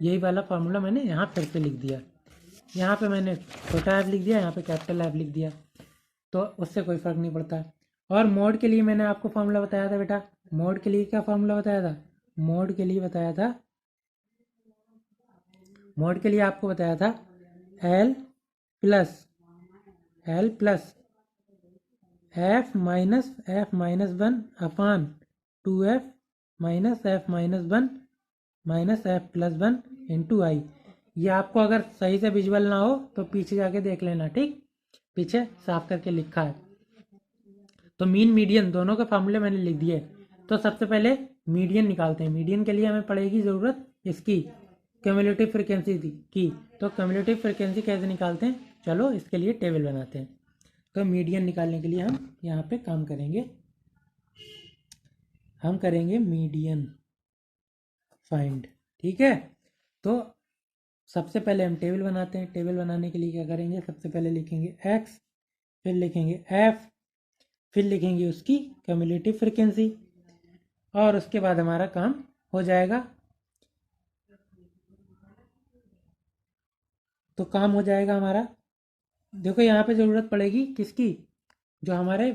यही वाला फार्मूला मैंने यहाँ फिर से लिख दिया, यहाँ पे मैंने छोटा एफ लिख दिया, यहाँ पे कैपिटल एफ लिख दिया, तो उससे कोई फ़र्क नहीं पड़ता। और मोड के लिए मैंने आपको फार्मूला बताया था बेटा, मोड के लिए क्या फार्मूला बताया था, मोड के लिए आपको बताया था L plus F minus 1 upon 2f minus F minus 1 minus F plus 1 into I. ये आपको अगर सही से विजुअल ना हो तो पीछे जाके देख लेना, ठीक, पीछे साफ करके लिखा है। तो मीन मीडियन दोनों के फार्मूले मैंने लिख दिए। तो सबसे पहले मीडियन निकालते हैं। मीडियन के लिए हमें पड़ेगी ज़रूरत इसकी क्यूमुलेटिव फ्रिक्वेंसी की। तो क्यूमुलेटिव फ्रिक्वेंसी कैसे निकालते हैं, चलो इसके लिए टेबल बनाते हैं। तो मीडियन निकालने के लिए हम यहाँ पे काम करेंगे, हम करेंगे मीडियन फाइंड। ठीक है, तो सबसे पहले हम टेबल बनाते हैं। टेबल बनाने के लिए क्या करेंगे, सबसे पहले लिखेंगे x, फिर लिखेंगे f, फिर लिखेंगे उसकी क्यूमुलेटिव फ्रिक्वेंसी, और उसके बाद हमारा काम हो जाएगा। तो काम हो जाएगा हमारा। देखो यहाँ पे ज़रूरत पड़ेगी किसकी, जो हमारे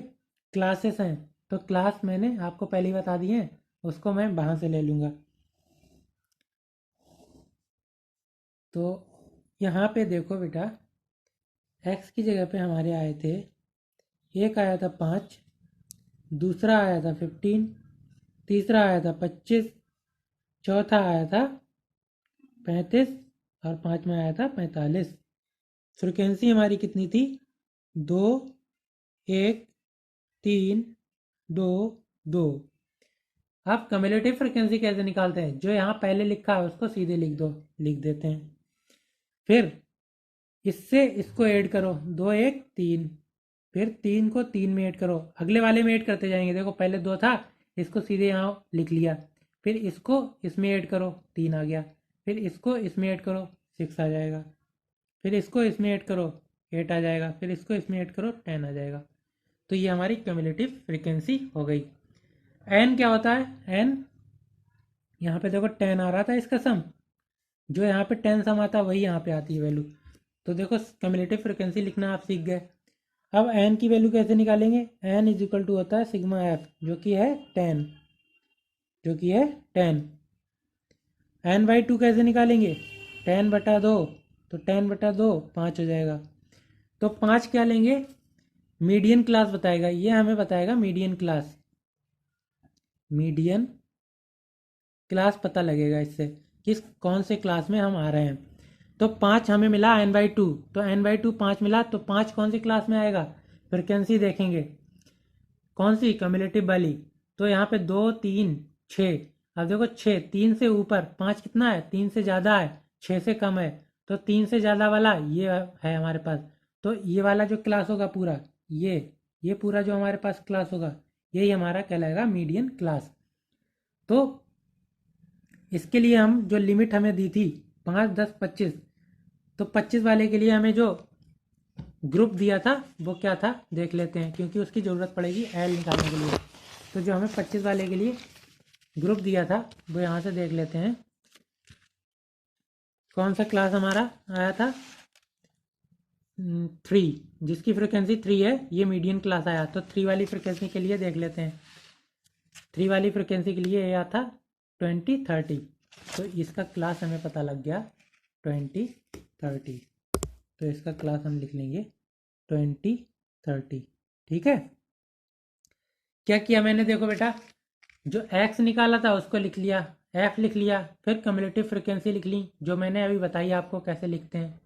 क्लासेस हैं। तो क्लास मैंने आपको पहले ही बता दिए हैं, उसको मैं वहाँ से ले लूँगा। तो यहाँ पे देखो बेटा, x की जगह पे हमारे आए थे, एक आया था 5, दूसरा आया था 15, तीसरा आया था 25, चौथा आया था 35, और पाँचवा आया था 45। फ्रिक्वेंसी हमारी कितनी थी, 2 1 3 2 2। अब क्यूमुलेटिव फ्रिक्वेंसी कैसे निकालते हैं, जो यहाँ पहले लिखा है उसको सीधे लिख देते हैं। फिर इससे इसको ऐड करो, 2 1 3, फिर 3 को 3 में ऐड करो, अगले वाले में ऐड करते जाएंगे। देखो पहले 2 था, इसको सीधे यहाँ लिख लिया, फिर इसको इसमें ऐड करो, 3 आ गया, फिर इसको इसमें ऐड करो, 6 आ जाएगा, फिर इसको इसमें ऐड करो, 8 आ जाएगा, फिर इसको इसमें ऐड करो, 10 आ जाएगा। तो ये हमारी क्यूमुलेटिव फ्रिक्वेंसी हो गई। एन क्या होता है? एन, यहाँ पे देखो 10 आ रहा था इसका सम, जो यहाँ पे 10 सम आता है वही यहाँ पे आती है वैल्यू। तो देखो कम्युलेटिव फ्रिक्वेंसी लिखना आप सीख गए। अब एन की वैल्यू कैसे निकालेंगे? एन इज इक्वल टू होता है सिग्मा एफ, जो कि है 10, जो कि है 10। एन बाई टू कैसे निकालेंगे? 10/2, तो 10/2 5 हो जाएगा। तो 5 क्या लेंगे? मीडियन क्लास बताएगा, ये हमें बताएगा मीडियन क्लास। मीडियन क्लास पता लगेगा इससे, किस कौन से क्लास में हम आ रहे हैं। तो 5 हमें मिला n/2, तो n/2 5 मिला, तो 5 कौन सी क्लास में आएगा? फ्रिक्वेंसी देखेंगे, कौन सी? कम्युलेटिव वाली। तो यहाँ पे 2 3 6, अब देखो 6 3 से ऊपर, 5 कितना है? 3 से ज़्यादा है, 6 से कम है, तो 3 से ज़्यादा वाला ये है हमारे पास। तो ये वाला जो क्लास होगा पूरा, ये पूरा जो हमारे पास क्लास होगा, यही हमारा कहलाएगा मीडियन क्लास। तो इसके लिए हम जो लिमिट हमें दी थी 5 10 25, तो 25 वाले के लिए हमें जो ग्रुप दिया था वो क्या था देख लेते हैं, क्योंकि उसकी ज़रूरत पड़ेगी एल निकालने के लिए। तो जो हमें 25 वाले के लिए ग्रुप दिया था वो यहाँ से देख लेते हैं। कौन सा क्लास हमारा आया था? 3, जिसकी फ्रिक्वेंसी 3 है, ये मीडियन क्लास आया। तो 3 वाली फ्रिक्वेंसी के लिए देख लेते हैं। 3 वाली फ्रिक्वेंसी के लिए ये आता 20 30, तो इसका क्लास हमें पता लग गया 20 30। तो इसका क्लास हम लिख लेंगे 20 30। ठीक है, क्या किया मैंने? देखो बेटा, जो x निकाला था उसको लिख लिया, f लिख लिया, फिर कम्युलेटिव फ्रिक्वेंसी लिख ली, जो मैंने अभी बताई आपको कैसे लिखते हैं।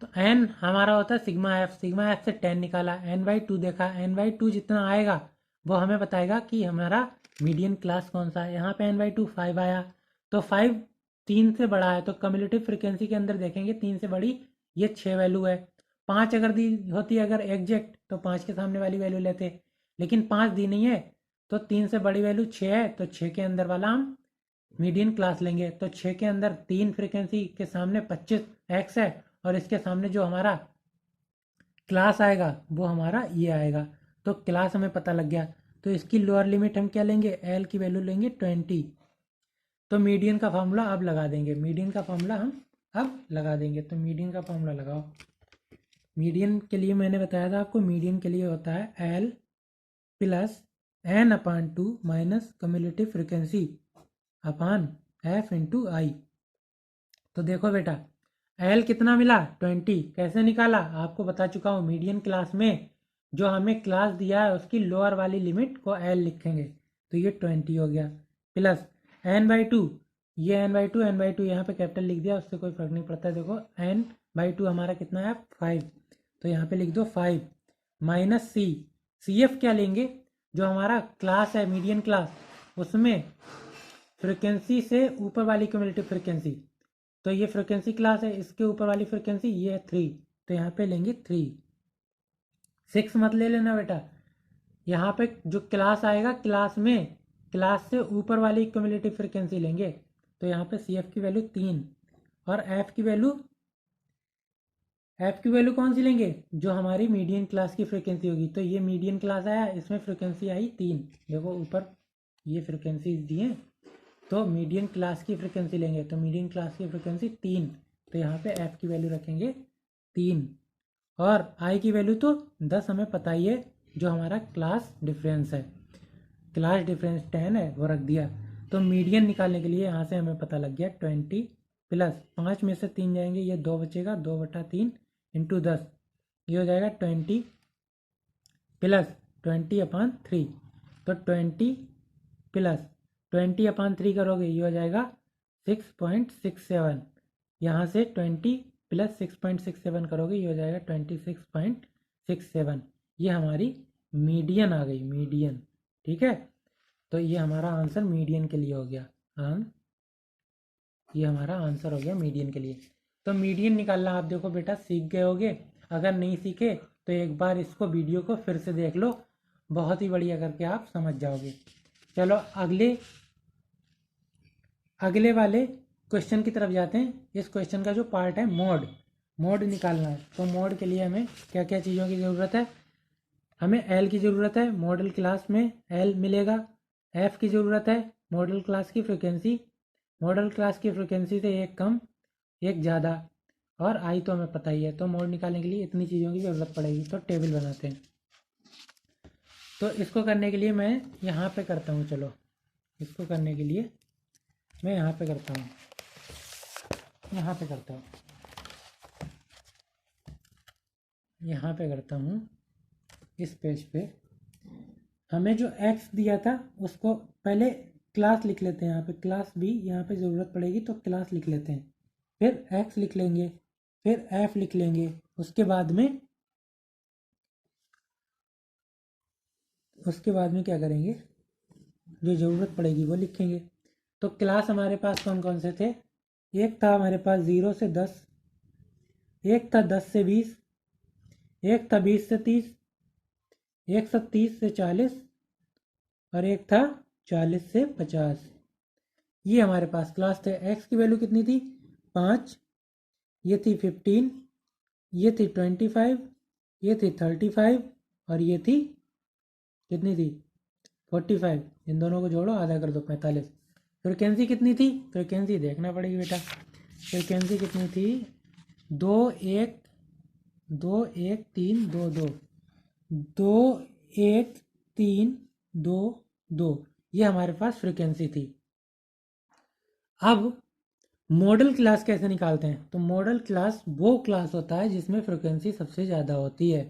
तो n हमारा होता है सिग्मा एफ, सिग्मा एफ से 10 निकाला, n/2 देखा, n/2 जितना आएगा वो हमें बताएगा कि हमारा मीडियन क्लास कौन सा है। यहाँ पे n/2 5 आया, तो 5 3 से बड़ा है, तो कम्युलेटिव फ्रिक्वेंसी के अंदर देखेंगे 3 से बड़ी ये 6 वैल्यू है। 5 अगर दी होती अगर एग्जैक्ट, तो 5 के सामने वाली वैल्यू लेते, लेकिन 5 दी नहीं है, तो 3 से बड़ी वैल्यू 6 है, तो 6 के अंदर वाला हम मीडियन क्लास लेंगे। तो 6 के अंदर 3 फ्रिक्वेंसी के सामने 25x है, और इसके सामने जो हमारा क्लास आएगा वो हमारा ये आएगा। तो क्लास हमें पता लग गया। तो इसकी लोअर लिमिट हम क्या लेंगे? एल की वैल्यू लेंगे 20। तो मीडियन का फार्मूला अब लगा देंगे, मीडियन का फार्मूला हम अब लगा देंगे। तो मीडियन का फार्मूला लगाओ। मीडियन के लिए मैंने बताया था आपको, मीडियन के लिए होता है L plus n/2 minus cumulative frequency upon f into I. तो देखो बेटा, एल कितना मिला? 20। कैसे निकाला? आपको बता चुका हूँ, मीडियन क्लास में जो हमें क्लास दिया है उसकी लोअर वाली लिमिट को एल लिखेंगे, तो ये 20 हो गया, प्लस n/2, ये n/2 यहाँ पे कैपिटल लिख दिया, उससे कोई फर्क नहीं पड़ता। देखो n/2 हमारा कितना है? 5, तो यहाँ पे लिख दो 5, माइनस सी एफ क्या लेंगे? जो हमारा क्लास है मीडियन क्लास, उसमें फ्रिक्वेंसी से ऊपर वाली क्यूमुलेटिव फ्रिक्वेंसी, तो ये फ्रिक्वेंसी क्लास है, इसके ऊपर वाली फ्रिक्वेंसी ये है 3, तो यहाँ पे लेंगे 3। 6 मत ले लेना बेटा, यहाँ पे जो क्लास आएगा क्लास में क्लास से ऊपर वाली क्यूमुलेटिव फ्रिक्वेंसी लेंगे। तो यहाँ पे सी एफ की वैल्यू 3, और एफ की वैल्यू कौन सी लेंगे? जो हमारी मीडियन क्लास की फ्रिक्वेंसी होगी। तो ये मीडियन क्लास आया, इसमें फ्रिक्वेंसी आई 3, देखो ऊपर ये फ्रिक्वेंसी दी है, तो मीडियन क्लास की फ्रिक्वेंसी लेंगे, तो मीडियन क्लास की फ्रिक्वेंसी 3, तो यहाँ पे एफ की वैल्यू रखेंगे 3, और आई की वैल्यू तो 10 हमें पता ही है, जो हमारा क्लास डिफरेंस है, क्लास डिफरेंस 10 है वो रख दिया। तो मीडियन निकालने के लिए यहाँ से हमें पता लग गया 20 प्लस 5 में से 3 जाएंगे, ये 2 बचेगा, 2/3 इंटू 10, ये हो जाएगा 20 प्लस 20/3, तो 20 प्लस 20/3 करोगे ये हो जाएगा 6.67, यहाँ से 20 प्लस 6.67 करोगे ये हो जाएगा 26.67। ये हमारी मीडियन आ गई, मीडियन। ठीक है, तो ये हमारा आंसर मीडियन के लिए हो गया। ये हमारा आंसर हो गया मीडियन के लिए। तो मीडियन निकालना आप देखो बेटा सीख गए होगे, अगर नहीं सीखे तो एक बार इसको वीडियो को फिर से देख लो, बहुत ही बढ़िया करके आप समझ जाओगे। चलो अगले वाले क्वेश्चन की तरफ जाते हैं। इस क्वेश्चन का जो पार्ट है मोड निकालना है। तो मोड के लिए हमें क्या क्या चीज़ों की ज़रूरत है? हमें एल की ज़रूरत है, मॉडल क्लास में एल मिलेगा, एफ की ज़रूरत है मॉडल क्लास की फ्रिक्वेंसी, मॉडल क्लास की फ्रिक्वेंसी से एक कम एक ज़्यादा, और आई तो हमें पता ही है। तो मोड निकालने के लिए इतनी चीज़ों की ज़रूरत पड़ेगी। तो टेबल बनाते हैं। तो इसको करने के लिए मैं यहाँ पे करता हूँ। चलो इसको करने के लिए मैं यहाँ पे करता हूँ, यहाँ पे करता हूँ, यहाँ पे करता हूँ। इस पेज पे हमें जो x दिया था उसको पहले क्लास लिख लेते हैं। यहाँ पे क्लास भी यहाँ पे ज़रूरत पड़ेगी तो क्लास लिख लेते हैं। फिर x लिख लेंगे, फिर f लिख लेंगे। उसके बाद में क्या करेंगे, जो ज़रूरत पड़ेगी वो लिखेंगे। तो क्लास हमारे पास कौन कौन से थे? एक था हमारे पास 0 से 10, एक था 10 से 20, एक था 20 से 30, एक था 30 से 40, और एक था 40 से 50। ये हमारे पास क्लास थे। x की वैल्यू कितनी थी? 5, ये थी 15, ये थी 25, ये थी 35, और ये थी कितनी थी? 45। इन दोनों को जोड़ो, आधा कर दो 45। फ्रिक्वेंसी कितनी थी? फ्रिक्वेंसी देखना पड़ेगी बेटा। फ्रिक्वेंसी कितनी थी? 2 1 2 1 3 2 2 2 1 3 2 2, ये हमारे पास फ्रिक्वेंसी थी। अब मॉडल क्लास कैसे निकालते हैं? तो मॉडल क्लास वो क्लास होता है जिसमें फ्रिक्वेंसी सबसे ज़्यादा होती है।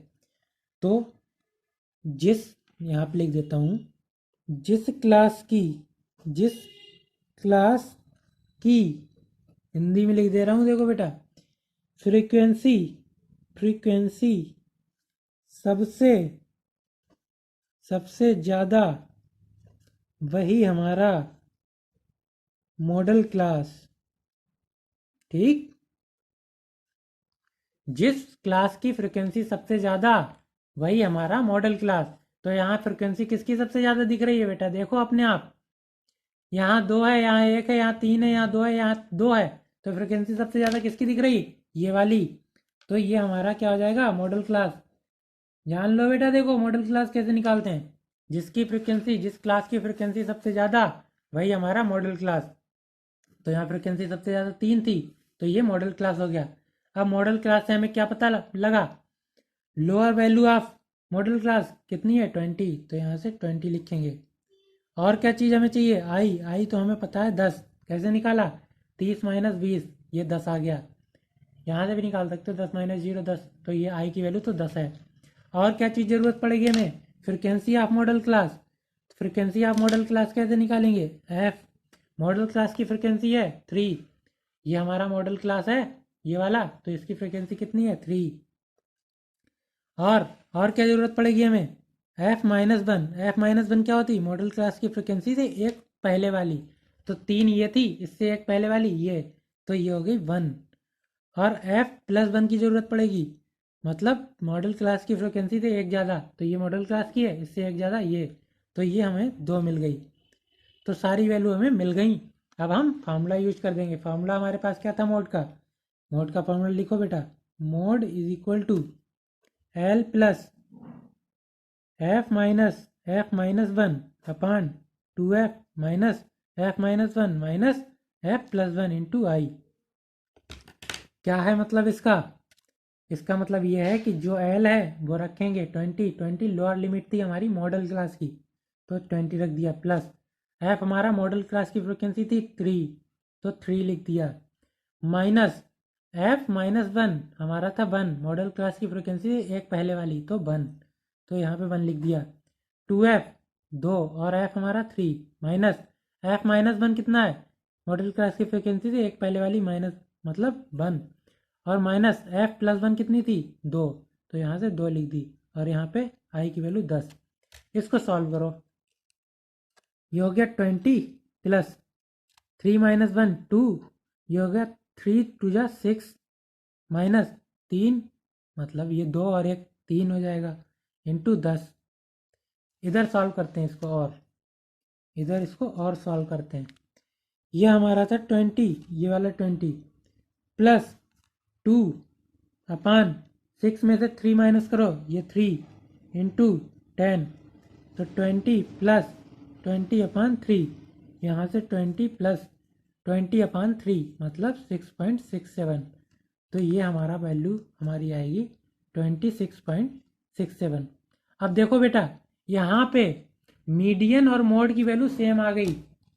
तो जिस, यहाँ पे लिख देता हूँ, जिस क्लास की हिंदी में लिख दे रहा हूँ, देखो बेटा, फ्रीक्वेंसी सबसे ज़्यादा, वही हमारा मॉडल क्लास। ठीक, जिस क्लास की फ्रिक्वेंसी सबसे ज़्यादा वही हमारा मॉडल क्लास। तो यहाँ फ्रिक्वेंसी किसकी सबसे ज़्यादा दिख रही है बेटा? देखो अपने आप, यहाँ 2 है, यहाँ 1 है, यहाँ 3 है, यहाँ 2 है, यहाँ 2 है। तो फ्रिक्वेंसी सबसे ज़्यादा किसकी दिख रही? ये वाली। तो ये हमारा क्या हो जाएगा? Model class. जान लो बेटा, देखो मॉडल क्लास कैसे निकालते हैं। जिस क्लास की फ्रिक्वेंसी सबसे ज़्यादा वही हमारा मॉडल क्लास। तो यहाँ फ्रिक्वेंसी सबसे ज़्यादा 3 थी, तो ये मॉडल क्लास हो गया। अब मॉडल क्लास से हमें क्या पता लगा? Lower value of model class कितनी है? 20। तो यहाँ से 20 लिखेंगे। और क्या चीज़ हमें चाहिए? आई तो हमें पता है 10। कैसे निकाला? 30 माइनस 20, ये 10 आ गया। यहाँ से भी निकाल सकते हो, 10 माइनस 0 10। तो ये आई की वैल्यू तो 10 है। और क्या चीज़ ज़रूरत पड़ेगी हमें? Frequency of model class. Frequency of model class कैसे निकालेंगे? एफ, मॉडल क्लास की फ्रिक्वेंसी है 3, ये हमारा मॉडल क्लास है ये वाला, तो इसकी फ्रिक्वेंसी कितनी है? 3। और क्या ज़रूरत पड़ेगी हमें? f-1 क्या होती? मॉडल क्लास की फ्रिक्वेंसी से एक पहले वाली। तो 3 ये थी, इससे एक पहले वाली ये, तो ये हो गई 1। और f+1 की ज़रूरत पड़ेगी, मतलब मॉडल क्लास की फ्रिक्वेंसी से एक ज़्यादा। तो ये मॉडल क्लास की है, इससे एक ज़्यादा ये, तो ये हमें 2 मिल गई। तो सारी वैल्यू हमें मिल गई। अब हम फार्मूला यूज कर देंगे। फार्मूला हमारे पास क्या था? मोड का फार्मूला लिखो बेटा। Mode is equal to L plus f-1 upon 2f minus f-1 minus f+1 into I. क्या है मतलब इसका? इसका मतलब ये है कि जो L है वो रखेंगे 20 लोअर लिमिट थी हमारी मॉडल क्लास की, तो 20 रख दिया, प्लस f हमारा मॉडल क्लास की फ्रिक्वेंसी थी 3, तो 3 लिख दिया, माइनस f-1 हमारा था 1, मॉडल क्लास की फ्रिक्वेंसी एक पहले वाली, तो 1, तो यहाँ पे 1 लिख दिया। 2f 2 और f हमारा 3, माइनस f-1 कितना है? मॉडल क्लास की फ्रिक्वेंसी से एक पहले वाली, माइनस मतलब 1, और माइनस f+1 कितनी थी? 2, तो यहाँ से 2 लिख दी, और यहाँ पे i की वैल्यू 10। इसको सॉल्व करो, ये हो गया 20 प्लस 3 माइनस 1 2, ये हो गया 3 2 जा 6 माइनस 3, मतलब ये 2 और 1 3 हो जाएगा, इंटू 10। इधर सॉल्व करते हैं इसको, और इधर इसको और सॉल्व करते हैं। ये हमारा था 20, ये वाला 20 प्लस 2 अपान 6 में से 3 माइनस करो, ये 3 इंटू 10, तो 20 प्लस 20/3, यहाँ से 20 प्लस 20/3 मतलब 6.67। तो ये हमारा वैल्यू हमारी आएगी 26.67। अब देखो बेटा, यहाँ पे मीडियन और मोड की वैल्यू सेम आ गई।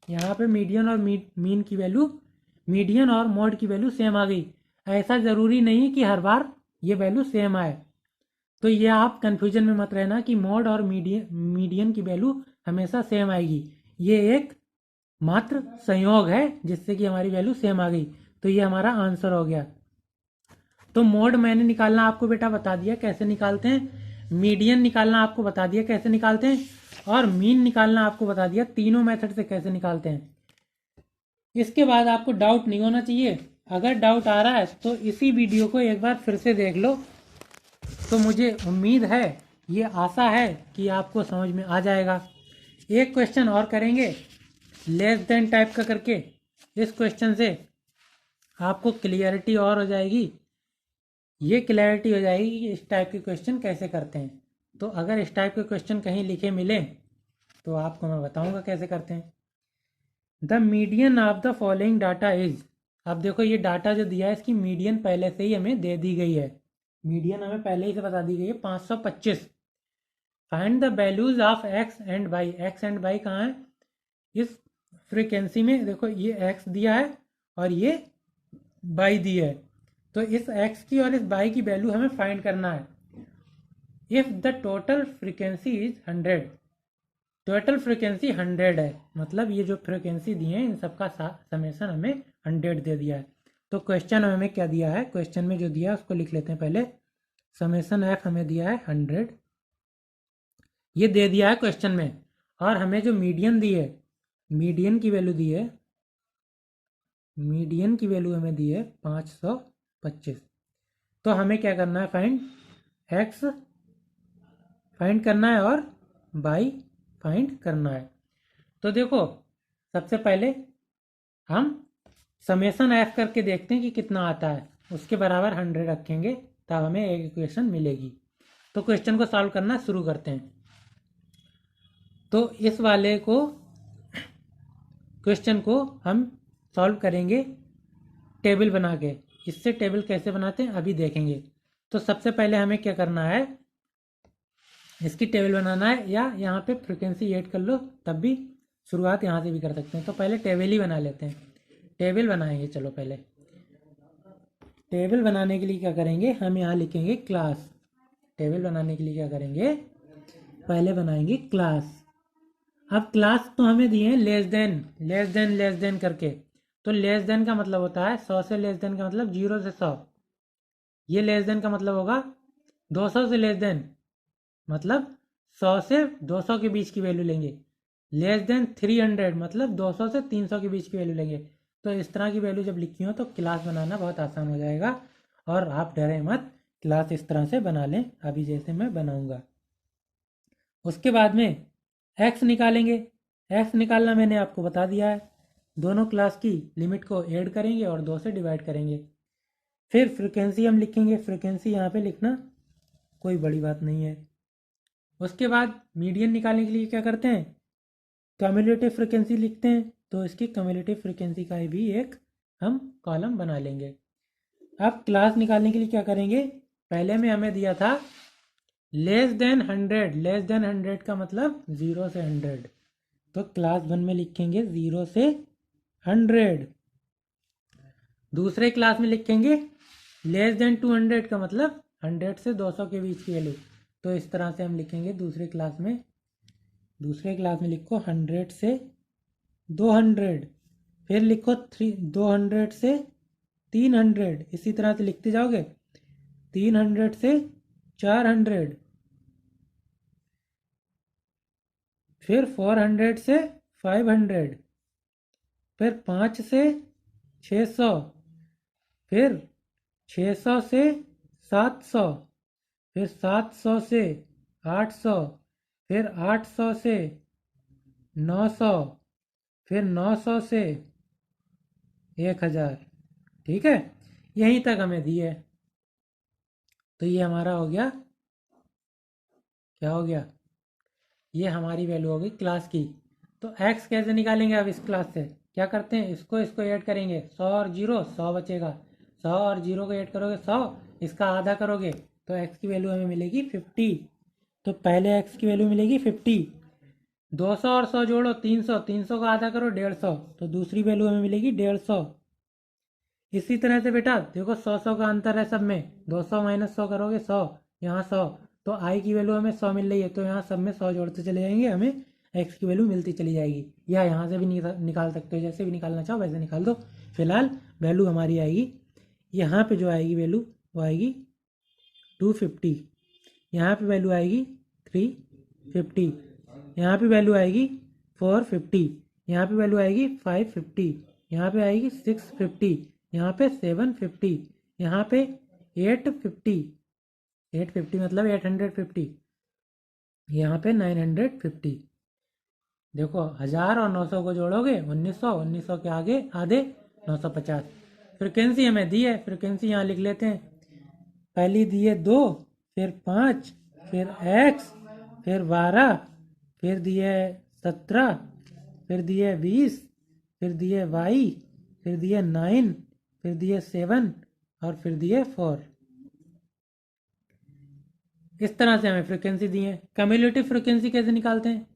यहाँ पे मीडियन और मीन की वैल्यू, मीडियन और मोड की वैल्यू सेम आ गई। ऐसा ज़रूरी नहीं कि हर बार ये वैल्यू सेम आए। तो ये आप कन्फ्यूजन में मत रहना कि मोड और मीडियन की वैल्यू हमेशा सेम आएगी। ये एक मात्र संयोग है जिससे कि हमारी वैल्यू सेम आ गई। तो ये हमारा आंसर हो गया। तो मोड मैंने निकालना आपको बेटा बता दिया कैसे निकालते हैं, मीडियन निकालना आपको बता दिया कैसे निकालते हैं, और मीन निकालना आपको बता दिया। तीनों मेथड से कैसे निकालते हैं। इसके बाद आपको डाउट नहीं होना चाहिए। अगर डाउट आ रहा है तो इसी वीडियो को एक बार फिर से देख लो। तो मुझे उम्मीद है, ये आशा है कि आपको समझ में आ जाएगा। एक क्वेश्चन और करेंगे लेस देन टाइप का करके। इस क्वेश्चन से आपको क्लियरिटी और हो जाएगी। ये क्लैरिटी हो जाएगी कि इस टाइप के क्वेश्चन कैसे करते हैं। तो अगर इस टाइप के क्वेश्चन कहीं लिखे मिले तो आपको मैं बताऊंगा कैसे करते हैं। The median of the following data is. अब देखो ये डाटा जो दिया है इसकी मीडियन पहले से ही हमें दे दी गई है। मीडियन हमें पहले ही से बता दी गई है 525। Find the values of x and y. X and y कहाँ है इस फ्रीक्वेंसी में। देखो ये एक्स दिया है और ये वाई दी है। तो इस एक्स की और इस वाई की वैल्यू हमें फाइंड करना है। If the total frequency is 100, total frequency 100 है, मतलब ये जो फ्रीक्वेंसी दी है इन सबका समेशन हमें 100 दे दिया है। तो क्वेश्चन में हमें क्या दिया है, क्वेश्चन में जो दिया है उसको लिख लेते हैं पहले। समेशन एफ हमें दिया है 100, ये दे दिया है क्वेश्चन में। और हमें जो मीडियन दी है, मीडियन की वैल्यू दी है, मीडियन की वैल्यू हमें दी है 525। तो हमें क्या करना है, फाइंड एक्स फाइंड करना है और वाई फाइंड करना है। तो देखो सबसे पहले हम समेशन एफ करके देखते हैं कि कितना आता है। उसके बराबर 100 रखेंगे तब हमें एक इक्वेशन मिलेगी। तो क्वेश्चन को सॉल्व करना शुरू करते हैं। तो इस वाले को, क्वेश्चन को हम सॉल्व करेंगे टेबल बना के। इससे टेबल कैसे बनाते हैं अभी देखेंगे। तो सबसे पहले हमें क्या करना है, इसकी टेबल बनाना है, या यहाँ पे फ्रीक्वेंसी ऐड कर लो तब भी शुरुआत यहाँ से भी कर सकते हैं। तो पहले टेबल ही बना लेते हैं। टेबल बनाएंगे, चलो पहले टेबल बनाने के लिए क्या करेंगे, हम यहाँ लिखेंगे क्लास। टेबल बनाने के लिए क्या करेंगे, पहले बनाएंगे क्लास। अब क्लास तो हमें दिए हैं less than, less than, less than करके। तो लेस देन का मतलब होता है 100 से लेस देन का मतलब 0 से 100। ये लेस देन का मतलब होगा 200 से लेस देन, मतलब 100 से 200 के बीच की वैल्यू लेंगे। लेस देन 300 मतलब 200 से 300 के बीच की वैल्यू लेंगे। तो इस तरह की वैल्यू जब लिखी हो तो क्लास बनाना बहुत आसान हो जाएगा। और आप डरें मत, क्लास इस तरह से बना लें अभी जैसे मैं बनाऊंगा। उसके बाद में एक्स निकालेंगे। एक्स निकालना मैंने आपको बता दिया है। दोनों क्लास की लिमिट को ऐड करेंगे और 2 से डिवाइड करेंगे। फिर फ्रीक्वेंसी हम लिखेंगे। फ्रीक्वेंसी यहाँ पे लिखना कोई बड़ी बात नहीं है। उसके बाद मीडियन निकालने के लिए क्या करते हैं, कम्युलेटिव फ्रीक्वेंसी लिखते हैं। तो इसकी कम्युलेटिव फ्रीक्वेंसी का भी एक हम कॉलम बना लेंगे। अब क्लास निकालने के लिए क्या करेंगे, पहले में हमें दिया था लेस देन 100। लेस देन 100 का मतलब 0 से 100। तो क्लास 1 में लिखेंगे 0 से 100। दूसरे क्लास में लिखेंगे लेस देन 200 का मतलब 100 से 200 के बीच की वैल्यू। तो इस तरह से हम लिखेंगे दूसरे क्लास में। दूसरे क्लास में लिखो 100 से 200, फिर लिखो 200 से 300। इसी तरह से लिखते जाओगे। 300 से 400, फिर 400 से 500, फिर 5 से 600, फिर 600 से 700, फिर 700 से 800, फिर 800 से 900, फिर 900 से 1000। ठीक है, यहीं तक हमें दी है। तो ये हमारा हो गया, क्या हो गया, ये हमारी वैल्यू हो गई क्लास की। तो x कैसे निकालेंगे अब इस क्लास से? क्या करते हैं, इसको ऐड करेंगे, 100 और 0 100 बचेगा, 100 और 0 को ऐड करोगे 100, इसका आधा करोगे तो x की वैल्यू हमें मिलेगी 50। तो पहले x की वैल्यू मिलेगी 50, 200 और 100 जोड़ो 300, 300 का आधा करो 150, तो दूसरी वैल्यू हमें मिलेगी 150। इसी तरह से बेटा देखो 100 का अंतर है सब में, 200 माइनस 100 करोगे 100, यहाँ 100, तो आई की वैल्यू हमें 100 मिल रही है, तो यहाँ सब में 100 जोड़ते चले जाएंगे, हमें एक्स की वैल्यू मिलती चली जाएगी। या यहाँ से भी निकाल सकते हो, जैसे भी निकालना चाहो वैसे निकाल दो। फिलहाल वैल्यू हमारी आएगी, यहाँ पे जो आएगी वैल्यू वो आएगी 250, यहाँ पे वैल्यू आएगी 350, यहाँ पे वैल्यू आएगी 450, यहाँ पे वैल्यू आएगी 550, यहाँ पे आएगी 650, यहाँ पे 750, यहाँ पे 850, 850 मतलब 850, यहाँ पे 950। देखो 1000 और 900 को जोड़ोगे 1900, 1900 के आगे आधे 950। फ्रिक्वेंसी हमें दी है, फ्रिक्वेंसी यहाँ लिख लेते हैं। पहली दी है 2, फिर 5, फिर x, फिर 12, फिर दी है 17, फिर दी है 20, फिर दी है y, फिर दी है 9, फिर दी है 7 और फिर दी है 4। इस तरह से हमें फ्रिक्वेंसी दी है। कम्युलेटिव फ्रिक्वेंसी कैसे निकालते हैं?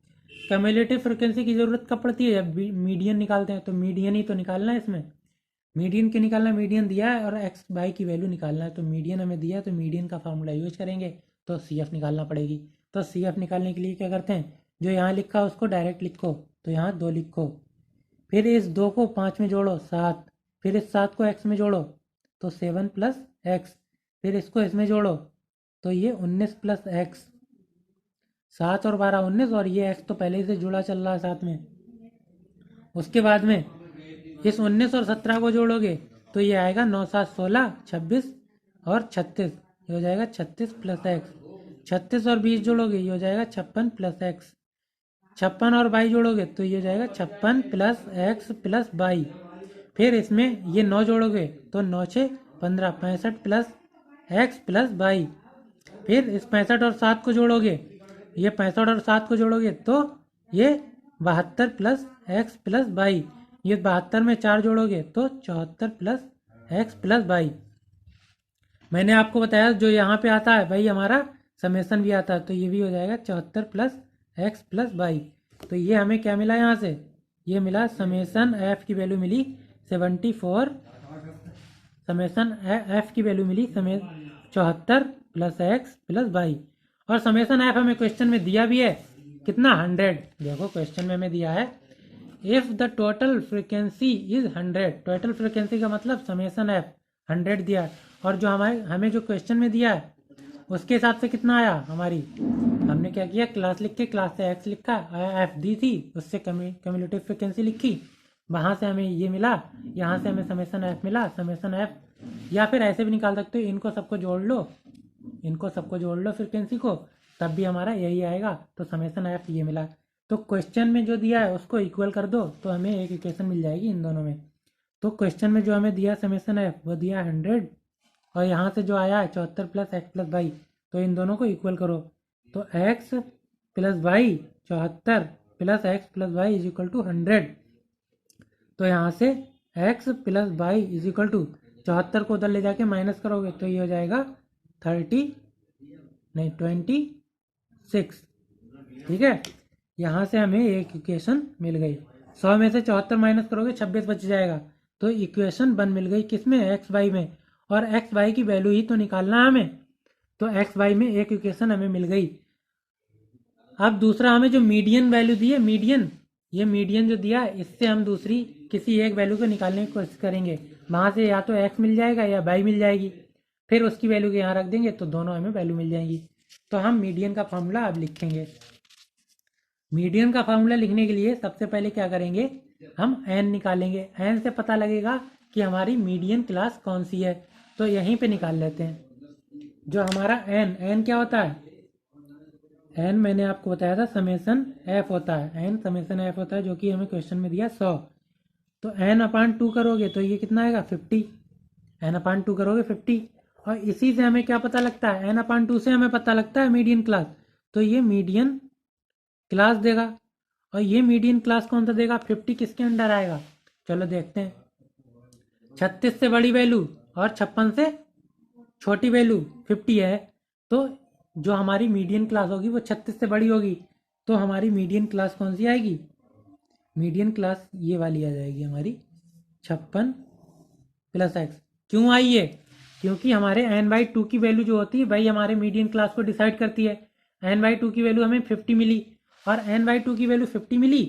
कम्युलेटिव फ्रिक्वेंसी की ज़रूरत कब पड़ती है? जब मीडियन निकालते हैं, तो मीडियन ही तो निकालना है इसमें। मीडियन के निकालना, मीडियन दिया है और एक्स बाई की वैल्यू निकालना है, तो मीडियन हमें दिया है तो मीडियन का फार्मूला यूज करेंगे, तो सी एफ निकालना पड़ेगी। तो सी एफ निकालने के लिए क्या करते हैं, जो यहाँ लिखा उसको डायरेक्ट लिखो, तो यहाँ 2 लिखो, फिर इस 2 को 5 में जोड़ो 7, फिर इस 7 को x में जोड़ो तो 7 प्लस एक्स, फिर इसको इसमें जोड़ो तो ये 19 प्लस एक्स, 7 और 12 19, और ये x तो पहले से जुड़ा चल रहा है साथ में। उसके बाद में इस 19 और 17 को जोड़ोगे तो ये आएगा 9 7 16 26 और 36, ये हो जाएगा 36 प्लस एक्स। 36 और 20 जोड़ोगे ये हो जाएगा 56 प्लस एक्स। 56 और 22 जोड़ोगे तो ये हो जाएगा 56 प्लस एक्स प्लस 22। फिर इसमें ये 9 जोड़ोगे तो 9 6 15, 65 प्लस एक्स प्लस 22। फिर इस 65 और 7 को जोड़ोगे, ये 65 और 7 को जोड़ोगे तो ये 72 प्लस एक्स प्लस 22। ये 72 में 4 जोड़ोगे तो 74 प्लस एक्स प्लस 22। मैंने आपको बताया जो यहाँ पे आता है भाई हमारा समेसन भी आता है, तो ये भी हो जाएगा 74 प्लस एक्स प्लस 22। तो ये हमें क्या मिला यहाँ से, ये मिला समेसन एफ की वैल्यू मिली 74, समेसन एफ की वैल्यू मिली 74 प्लस एक्स प्लस 22। और समेसन एफ हमें क्वेश्चन में दिया भी है कितना, 100। देखो क्वेश्चन में हमें दिया है if the total frequency is 100, total frequency का मतलब समेसन एफ 100 दिया है, और जो हमें जो क्वेश्चन में दिया है उसके हिसाब से कितना आया हमारी, हमने क्या किया क्लास लिख के, क्लास से एक्स लिखा, एफ दी थी उससे कम्युलेटिव फ्रिक्वेंसी लिखी, वहाँ से हमें ये मिला, यहाँ से हमें समेसन एफ मिला, समेसन एफ। या फिर ऐसे भी निकाल सकते हो, इनको सबको जोड़ लो, इनको सबको जोड़ लो फ्रिक्वेंसी को, तब भी हमारा यही आएगा। तो समेसन एफ ये मिला। तो क्वेश्चन में जो दिया है उसको इक्वल कर दो तो हमें एक इक्वेशन मिल जाएगी इन दोनों में। तो क्वेश्चन में जो हमें दिया समेसन एफ वो दिया 100, और यहाँ से जो आया है 74 प्लस एक्स प्लस 22, तो इन दोनों को इक्वल करो, तो x plus 22 74 plus x plus 22 is equal to 100। तो यहाँ से x plus 22 is equal to 74 को उधर ले जाके माइनस करोगे तो ये हो जाएगा 26। ठीक है, यहाँ से हमें एक इक्वेशन मिल गई। 100 में से 74 माइनस करोगे 26 बच जाएगा, तो इक्वेशन 1 मिल गई किसमें, एक्स वाई में। और एक्स वाई की वैल्यू ही तो निकालना है हमें, तो एक्स वाई में एक इक्वेशन हमें मिल गई। अब दूसरा हमें जो मीडियन वैल्यू दी है, मीडियन, ये मीडियन जो दिया है इससे हम दूसरी किसी एक वैल्यू को निकालने की कोशिश करेंगे। वहाँ से या तो एक्स मिल जाएगा या वाई मिल जाएगी, फिर उसकी वैल्यू के यहाँ रख देंगे तो दोनों हमें वैल्यू मिल जाएंगी। तो हम मीडियन का फॉर्मूला अब लिखेंगे। मीडियन का फॉर्मूला लिखने के लिए सबसे पहले क्या करेंगे, हम एन निकालेंगे। एन से पता लगेगा कि हमारी मीडियन क्लास कौन सी है, तो यहीं पे निकाल लेते हैं। जो हमारा एन क्या होता है, एन मैंने आपको बताया था समेसन एफ होता है, एन समेसन एफ होता है, जो कि हमें क्वेश्चन में दिया 100। तो एन अपान 2 करोगे तो ये कितना आएगा 50, एन अपान 2 करोगे 50। और इसी से हमें क्या पता लगता है, एन अपान 2 से हमें पता लगता है मीडियन क्लास, तो ये मीडियन क्लास देगा। और ये मीडियन क्लास कौन सा देगा, 50 किसके अंडर आएगा, चलो देखते हैं। 36 से बड़ी वैल्यू और 56 से छोटी वैल्यू 50 है, तो जो हमारी मीडियन क्लास होगी वो 36 से बड़ी होगी, तो हमारी मीडियन क्लास कौन सी आएगी, मीडियन क्लास ये वाली आ जाएगी हमारी 56 प्लस एक्स। क्यों आई ये, क्योंकि हमारे n/2 की वैल्यू जो होती है भाई हमारे मीडियन क्लास को डिसाइड करती है। n/2 की वैल्यू हमें 50 मिली, और n/2 की वैल्यू 50 मिली,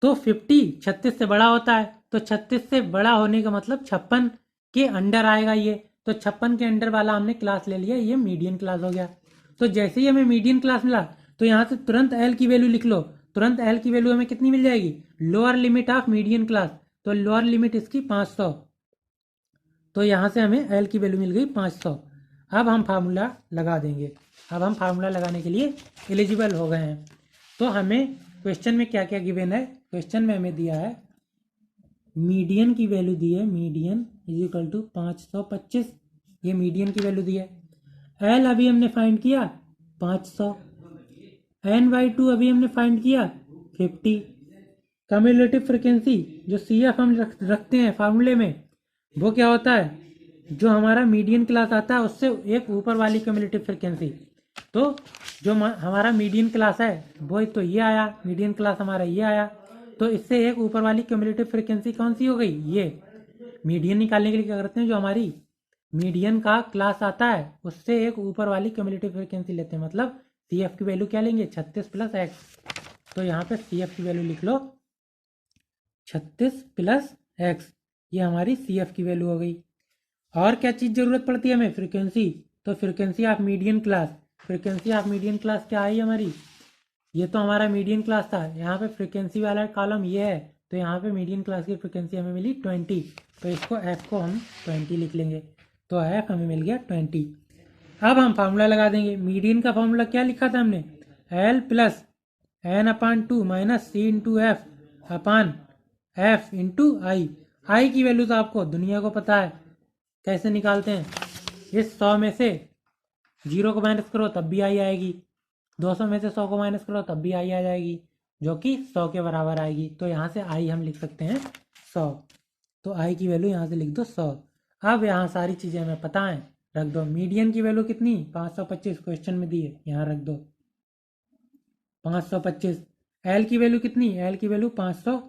तो 50 36 से बड़ा होता है, तो 36 से बड़ा होने का मतलब 56 के अंडर आएगा ये, तो 56 के अंडर वाला हमने क्लास ले लिया, ये मीडियन क्लास हो गया। तो जैसे ही हमें मीडियन क्लास मिला, तो यहाँ से तुरंत एल की वैल्यू लिख लो, तुरंत एल की वैल्यू हमें कितनी मिल जाएगी, lower limit of median class, तो लोअर लिमिट इसकी 500, तो यहाँ से हमें एल की वैल्यू मिल गई 500। अब हम फार्मूला लगा देंगे, अब हम फार्मूला लगाने के लिए एलिजिबल हो गए हैं। तो हमें क्वेश्चन में क्या क्या गिवन है, क्वेश्चन में हमें दिया है मीडियन की वैल्यू दी है, मीडियन इज इक्वल टू 525, ये मीडियन की वैल्यू दी है। एल अभी हमने फाइंड किया 500, n/2 अभी हमने फाइंड किया 50। कम्युलेटिव फ्रिक्वेंसी जो CF हम रखते हैं फार्मूले में, वो क्या होता है, जो हमारा मीडियन क्लास आता है उससे एक ऊपर वाली कम्युलेटिव फ्रिक्वेंसी। तो जो हमारा मीडियन क्लास है वो तो ये आया, मीडियन क्लास हमारा ये आया, तो इससे एक ऊपर वाली कम्युलेटिव फ्रिक्वेंसी कौन सी हो गई, ये। मीडियन निकालने के लिए क्या करते हैं, जो हमारी मीडियन का क्लास आता है उससे एक ऊपर वाली कम्युलेटिव फ्रिक्वेंसी लेते हैं, मतलब CF की वैल्यू क्या लेंगे, 36 प्लस एक्स। तो यहाँ पे CF की वैल्यू लिख लो 36 प्लस एक्स, ये हमारी CF की वैल्यू हो गई। और क्या चीज़ ज़रूरत पड़ती है हमें, फ्रिक्वेंसी, तो frequency of median class, frequency of median class क्या आई हमारी, ये तो हमारा मीडियन क्लास था, यहाँ पे फ्रिक्वेंसी वाला कॉलम ये है, तो यहाँ पे मीडियन क्लास की फ्रिक्वेंसी हमें मिली 20, तो इसको f को हम 20 लिख लेंगे, तो f हमें मिल गया 20। अब हम फार्मूला लगा देंगे, मीडियन का फार्मूला क्या लिखा था हमने, L plus n/2 minus C into F upon F into I की वैल्यू तो आपको दुनिया को पता है कैसे निकालते हैं, इस 100 में से 0 को माइनस करो तब भी आई आएगी, 200 में से 100 को माइनस करो तब भी आई आ जाएगी, जो कि 100 के बराबर आएगी। तो यहाँ से आई हम लिख सकते हैं 100, तो आई की वैल्यू यहाँ से लिख दो 100। अब यहाँ सारी चीज़ें हमें पता है, रख दो। मीडियन की वैल्यू कितनी, 525 क्वेश्चन में दी है, यहाँ रख दो 525। एल की वैल्यू कितनी, एल की वैल्यू 500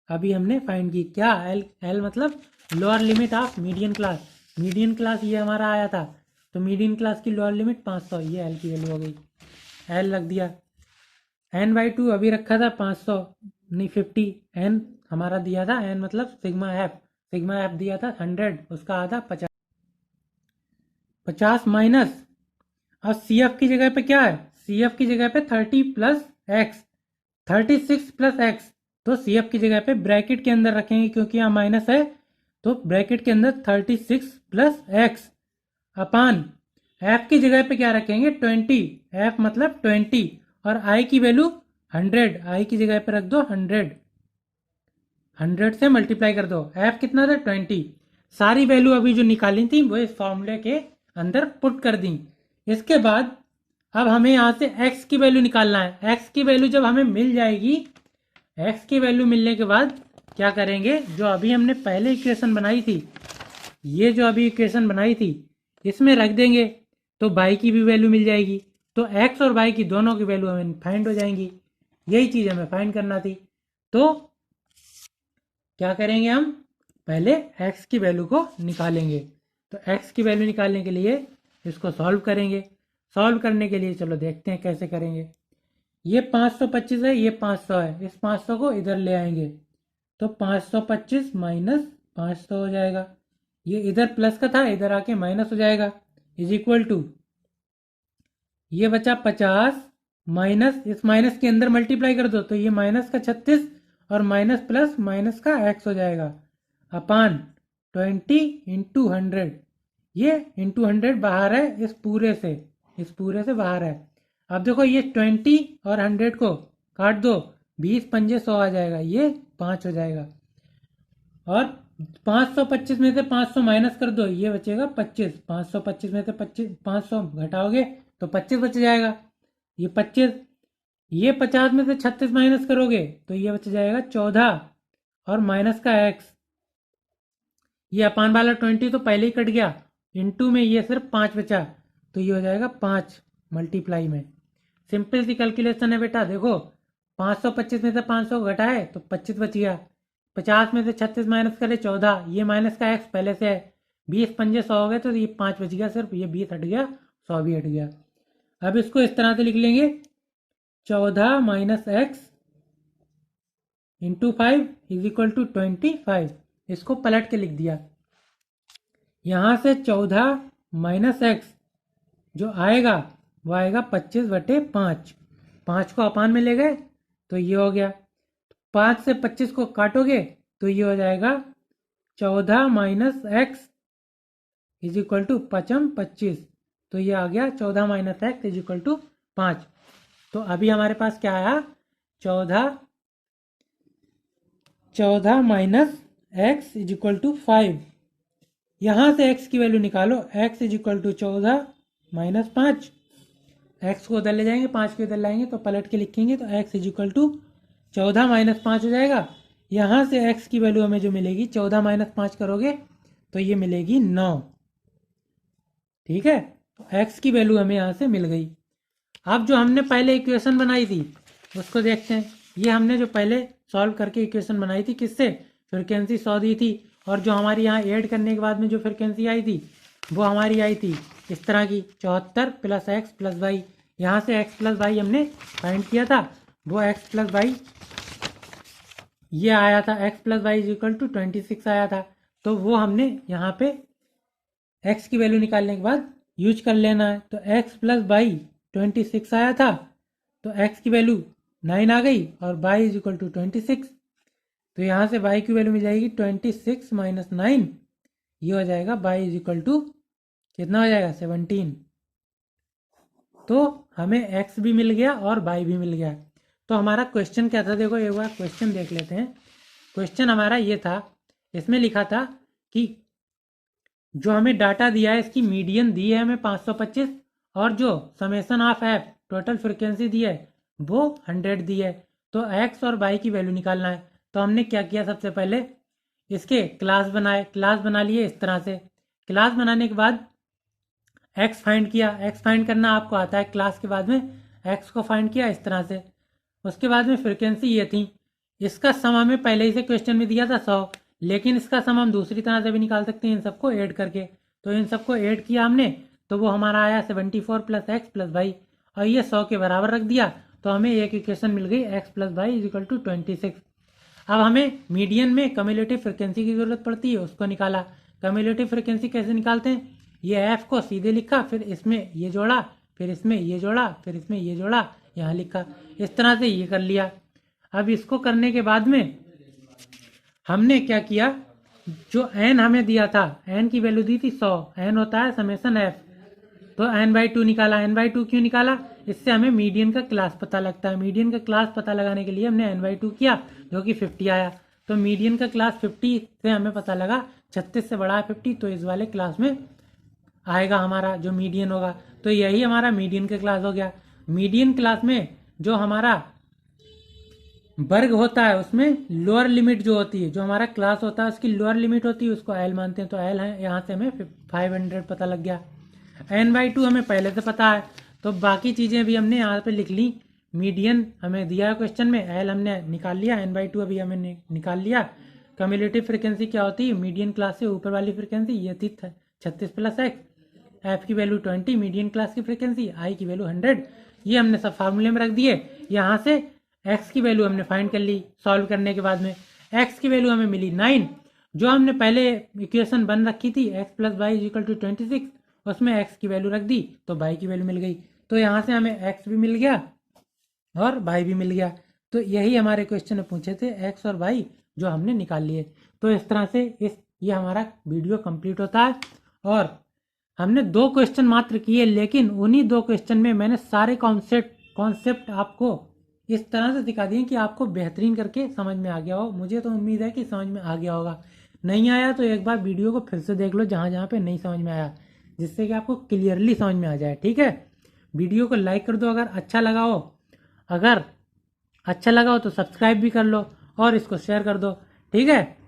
अभी हमने फाइंड की, क्या एल मतलब lower limit of median class, median class ये हमारा आया था, तो मीडियन क्लास की लोअर लिमिट 500, ये एल की वैल्यू हो गई, एल रख दिया। n/2 अभी रखा था 500 नहीं 50, n हमारा दिया था, n मतलब सिग्मा एफ दिया था 100, उसका आधा 50 माइनस, अब CF की जगह पे क्या है, CF की जगह पे 30 प्लस एक्स, 36 प्लस एक्स, तो CF की जगह पे ब्रैकेट के अंदर रखेंगे क्योंकि यहाँ माइनस है, तो ब्रैकेट के अंदर 36 प्लस एक्स अपान एफ की जगह पे क्या रखेंगे 20, एफ मतलब 20, और आई की वैल्यू 100, आई की जगह पे रख दो 100 से मल्टीप्लाई कर दो, एफ कितना था 20। सारी वैल्यू अभी जो निकाली थी वो इस फॉर्मूले के अंदर पुट कर दी। इसके बाद अब हमें यहाँ से x की वैल्यू निकालना है, x की वैल्यू जब हमें मिल जाएगी, x की वैल्यू मिलने के बाद क्या करेंगे, जो अभी हमने पहले इक्वेशन बनाई थी, ये जो अभी इक्वेशन बनाई थी इसमें रख देंगे, तो y की भी वैल्यू मिल जाएगी, तो x और y की दोनों की वैल्यू हमें फाइंड हो जाएंगी। यही चीज़ हमें फाइंड करना थी, तो क्या करेंगे हम पहले x की वैल्यू को निकालेंगे, तो x की वैल्यू निकालने के लिए इसको सॉल्व करेंगे। सॉल्व करने के लिए चलो देखते हैं कैसे करेंगे। ये 525 है, ये 500 है, इस 500 को इधर ले आएंगे, तो 525 माइनस 500 हो जाएगा, ये इधर प्लस का था इधर आके माइनस हो जाएगा, इज इक्वल टू ये बचा 50 माइनस, इस माइनस के अंदर मल्टीप्लाई कर दो, तो ये माइनस का 36 और माइनस प्लस माइनस का x हो जाएगा अपान 20 इंटू 100, ये इंटू 100 बाहर है, इस पूरे से बाहर है। अब देखो ये 20 और 100 को काट दो, 20 पंजे 100 आ जाएगा, ये 5 हो जाएगा, और 525 में से 500 माइनस कर दो, ये बचेगा 25, 525 में से 500 घटाओगे तो 25 बच जाएगा, ये 25, ये 50 में से 36 माइनस करोगे तो ये बच जाएगा 14 और माइनस का x, ये अपान वाला 20 तो पहले ही कट गया, इनटू में ये सिर्फ 5 बचा, तो ये हो जाएगा 5 मल्टीप्लाई में। सिंपल सी कैलकुलेशन है बेटा। देखो 525 में से 500 घटाए तो 25 बच गया, 50 में से 36 माइनस करे 14, ये माइनस का x पहले से है, 20 पंजे 100 हो गए तो ये 5 बच गया सिर्फ, ये 20 हट गया, 100 भी हट गया। अब इसको इस तरह से लिख लेंगे 14 minus x into 5 is equal to 25। इसको पलट के लिख दिया। यहाँ से 14 माइनस एक्स जो आएगा वो आएगा 25/5, 5 को अपान में ले गए तो ये हो गया, 5 से 25 को काटोगे तो ये हो जाएगा 14 minus x is equal to 25, तो ये आ गया 14 minus x is equal to 5। तो अभी हमारे पास क्या आया, 14 minus x is equal to 5। यहाँ से x की वैल्यू निकालो, x is equal to 14 minus 5, x को उधर ले जाएंगे 5 को इधर लाएंगे तो पलट के लिखेंगे तो x is equal to 14 minus 5 हो जाएगा। यहाँ से x की वैल्यू हमें जो मिलेगी 14 माइनस 5 करोगे तो ये मिलेगी 9। ठीक है, तो x की वैल्यू हमें यहाँ से मिल गई। अब जो हमने पहले इक्वेशन बनाई थी उसको देखते हैं। ये हमने जो पहले सॉल्व करके इक्वेशन बनाई थी किससे, फ्रीक्वेंसी 100 दी थी, और जो हमारी यहाँ ऐड करने के बाद में जो फ्रीक्वेंसी आई थी वो हमारी आई थी इस तरह की 74 प्लस एक्स प्लस वाई। यहाँ से एक्स प्लस वाई हमने फाइंड किया था, वो एक्स प्लस वाई ये आया था, x plus y is equal to 26 आया था। तो वो हमने यहाँ पे एक्स की वैल्यू निकालने के बाद यूज कर लेना है। तो एक्स प्लस वाई 26 आया था, तो एक्स की वैल्यू 9 आ गई और वाई इज इक्वल टू 26। तो यहाँ से y की वैल्यू मिल जाएगी 26 माइनस 9, ये हो जाएगा y इज इक्वल टू कितना हो जाएगा 17। तो हमें x भी मिल गया और y भी मिल गया। तो हमारा क्वेश्चन क्या था, देखो एक बार क्वेश्चन देख लेते हैं। क्वेश्चन हमारा ये था, इसमें लिखा था कि जो हमें डाटा दिया है इसकी मीडियन दी है हमें 525 और जो summation of F total frequency दी है वो 100 दी है। तो x और y की वैल्यू निकालना है। तो हमने क्या किया, सबसे पहले इसके क्लास बनाए, क्लास बना लिए इस तरह से। क्लास बनाने के बाद x फाइंड किया, x फाइंड करना आपको आता है, क्लास के बाद में x को फाइंड किया इस तरह से। उसके बाद में फ्रिक्वेंसी ये थी, इसका सम हमें पहले ही से क्वेश्चन में दिया था 100, लेकिन इसका सम हम दूसरी तरह से भी निकाल सकते हैं इन सबको ऐड करके। तो इन सबको ऐड किया हमने तो वो हमारा आया 74 प्लस एक्स प्लस वाई, और ये 100 के बराबर रख दिया तो हमें एक इक्वेशन मिल गई x plus y is equal to 26। अब हमें मीडियन में कम्युलेटिव फ्रिक्वेंसी की ज़रूरत पड़ती है, उसको निकाला। कम्युलेटिव फ्रिक्वेंसी कैसे निकालते हैं, ये f को सीधे लिखा, फिर इसमें ये जोड़ा, फिर इसमें ये जोड़ा, फिर इसमें ये जोड़ा, यहाँ लिखा, इस तरह से ये कर लिया। अब इसको करने के बाद में हमने क्या किया, जो n हमें दिया था, n की वैल्यू दी थी 100, n होता है समेसन f, तो n/2 निकाला। n/2 क्यों निकाला, इससे हमें मीडियन का क्लास पता लगता है। मीडियन का क्लास पता लगाने के लिए हमने n/2 किया जो कि 50 आया। तो मीडियन का क्लास 50 से हमें पता लगा 36 से बड़ा है 50, तो इस वाले क्लास में आएगा हमारा जो मीडियन होगा। तो यही हमारा मीडियन का क्लास हो गया। मीडियन क्लास में जो हमारा वर्ग होता है उसमें लोअर लिमिट जो होती है, जो हमारा क्लास होता है उसकी लोअर लिमिट होती है, उसको एल मानते हैं। तो एल है, यहाँ से हमें 500 पता लग गया। n/2 हमें पहले से पता है, तो बाकी चीज़ें भी हमने यहाँ पे लिख ली। मीडियन हमें दिया है क्वेश्चन में, एल हमने निकाल लिया, n/2 अभी हमें निकाल लिया। कम्युलेटिव फ्रिक्वेंसी क्या होती है, मीडियन क्लास से ऊपर वाली फ्रिक्वेंसी ये थी 36 प्लस एक्स, एफ की वैल्यू 20 मीडियन क्लास की फ्रिक्वेंसी, आई की वैल्यू 100, ये हमने सब फार्मूले में रख दिए। यहाँ से एक्स की वैल्यू हमने फाइंड कर ली सॉल्व करने के बाद में। एक्स की वैल्यू हमें मिली 9, जो हमने पहले इक्वेशन बन रखी थी x plus y is equal to 26, उसमें x की वैल्यू रख दी तो y की वैल्यू मिल गई। तो यहाँ से हमें x भी मिल गया और y भी मिल गया। तो यही हमारे क्वेश्चन में पूछे थे, x और y जो हमने निकाल लिए। तो इस तरह से ये हमारा वीडियो कंप्लीट होता है। और हमने 2 क्वेश्चन मात्र किए, लेकिन उन्हीं 2 क्वेश्चन में मैंने सारे कॉन्सेप्ट आपको इस तरह से सिखा दिए कि आपको बेहतरीन करके समझ में आ गया हो। मुझे तो उम्मीद है कि समझ में आ गया होगा। नहीं आया तो एक बार वीडियो को फिर से देख लो जहाँ जहाँ पे नहीं समझ में आया, जिससे कि आपको क्लियरली समझ में आ जाए। ठीक है, वीडियो को लाइक कर दो अगर अच्छा लगा हो। अगर अच्छा लगा हो तो सब्सक्राइब भी कर लो और इसको शेयर कर दो। ठीक है।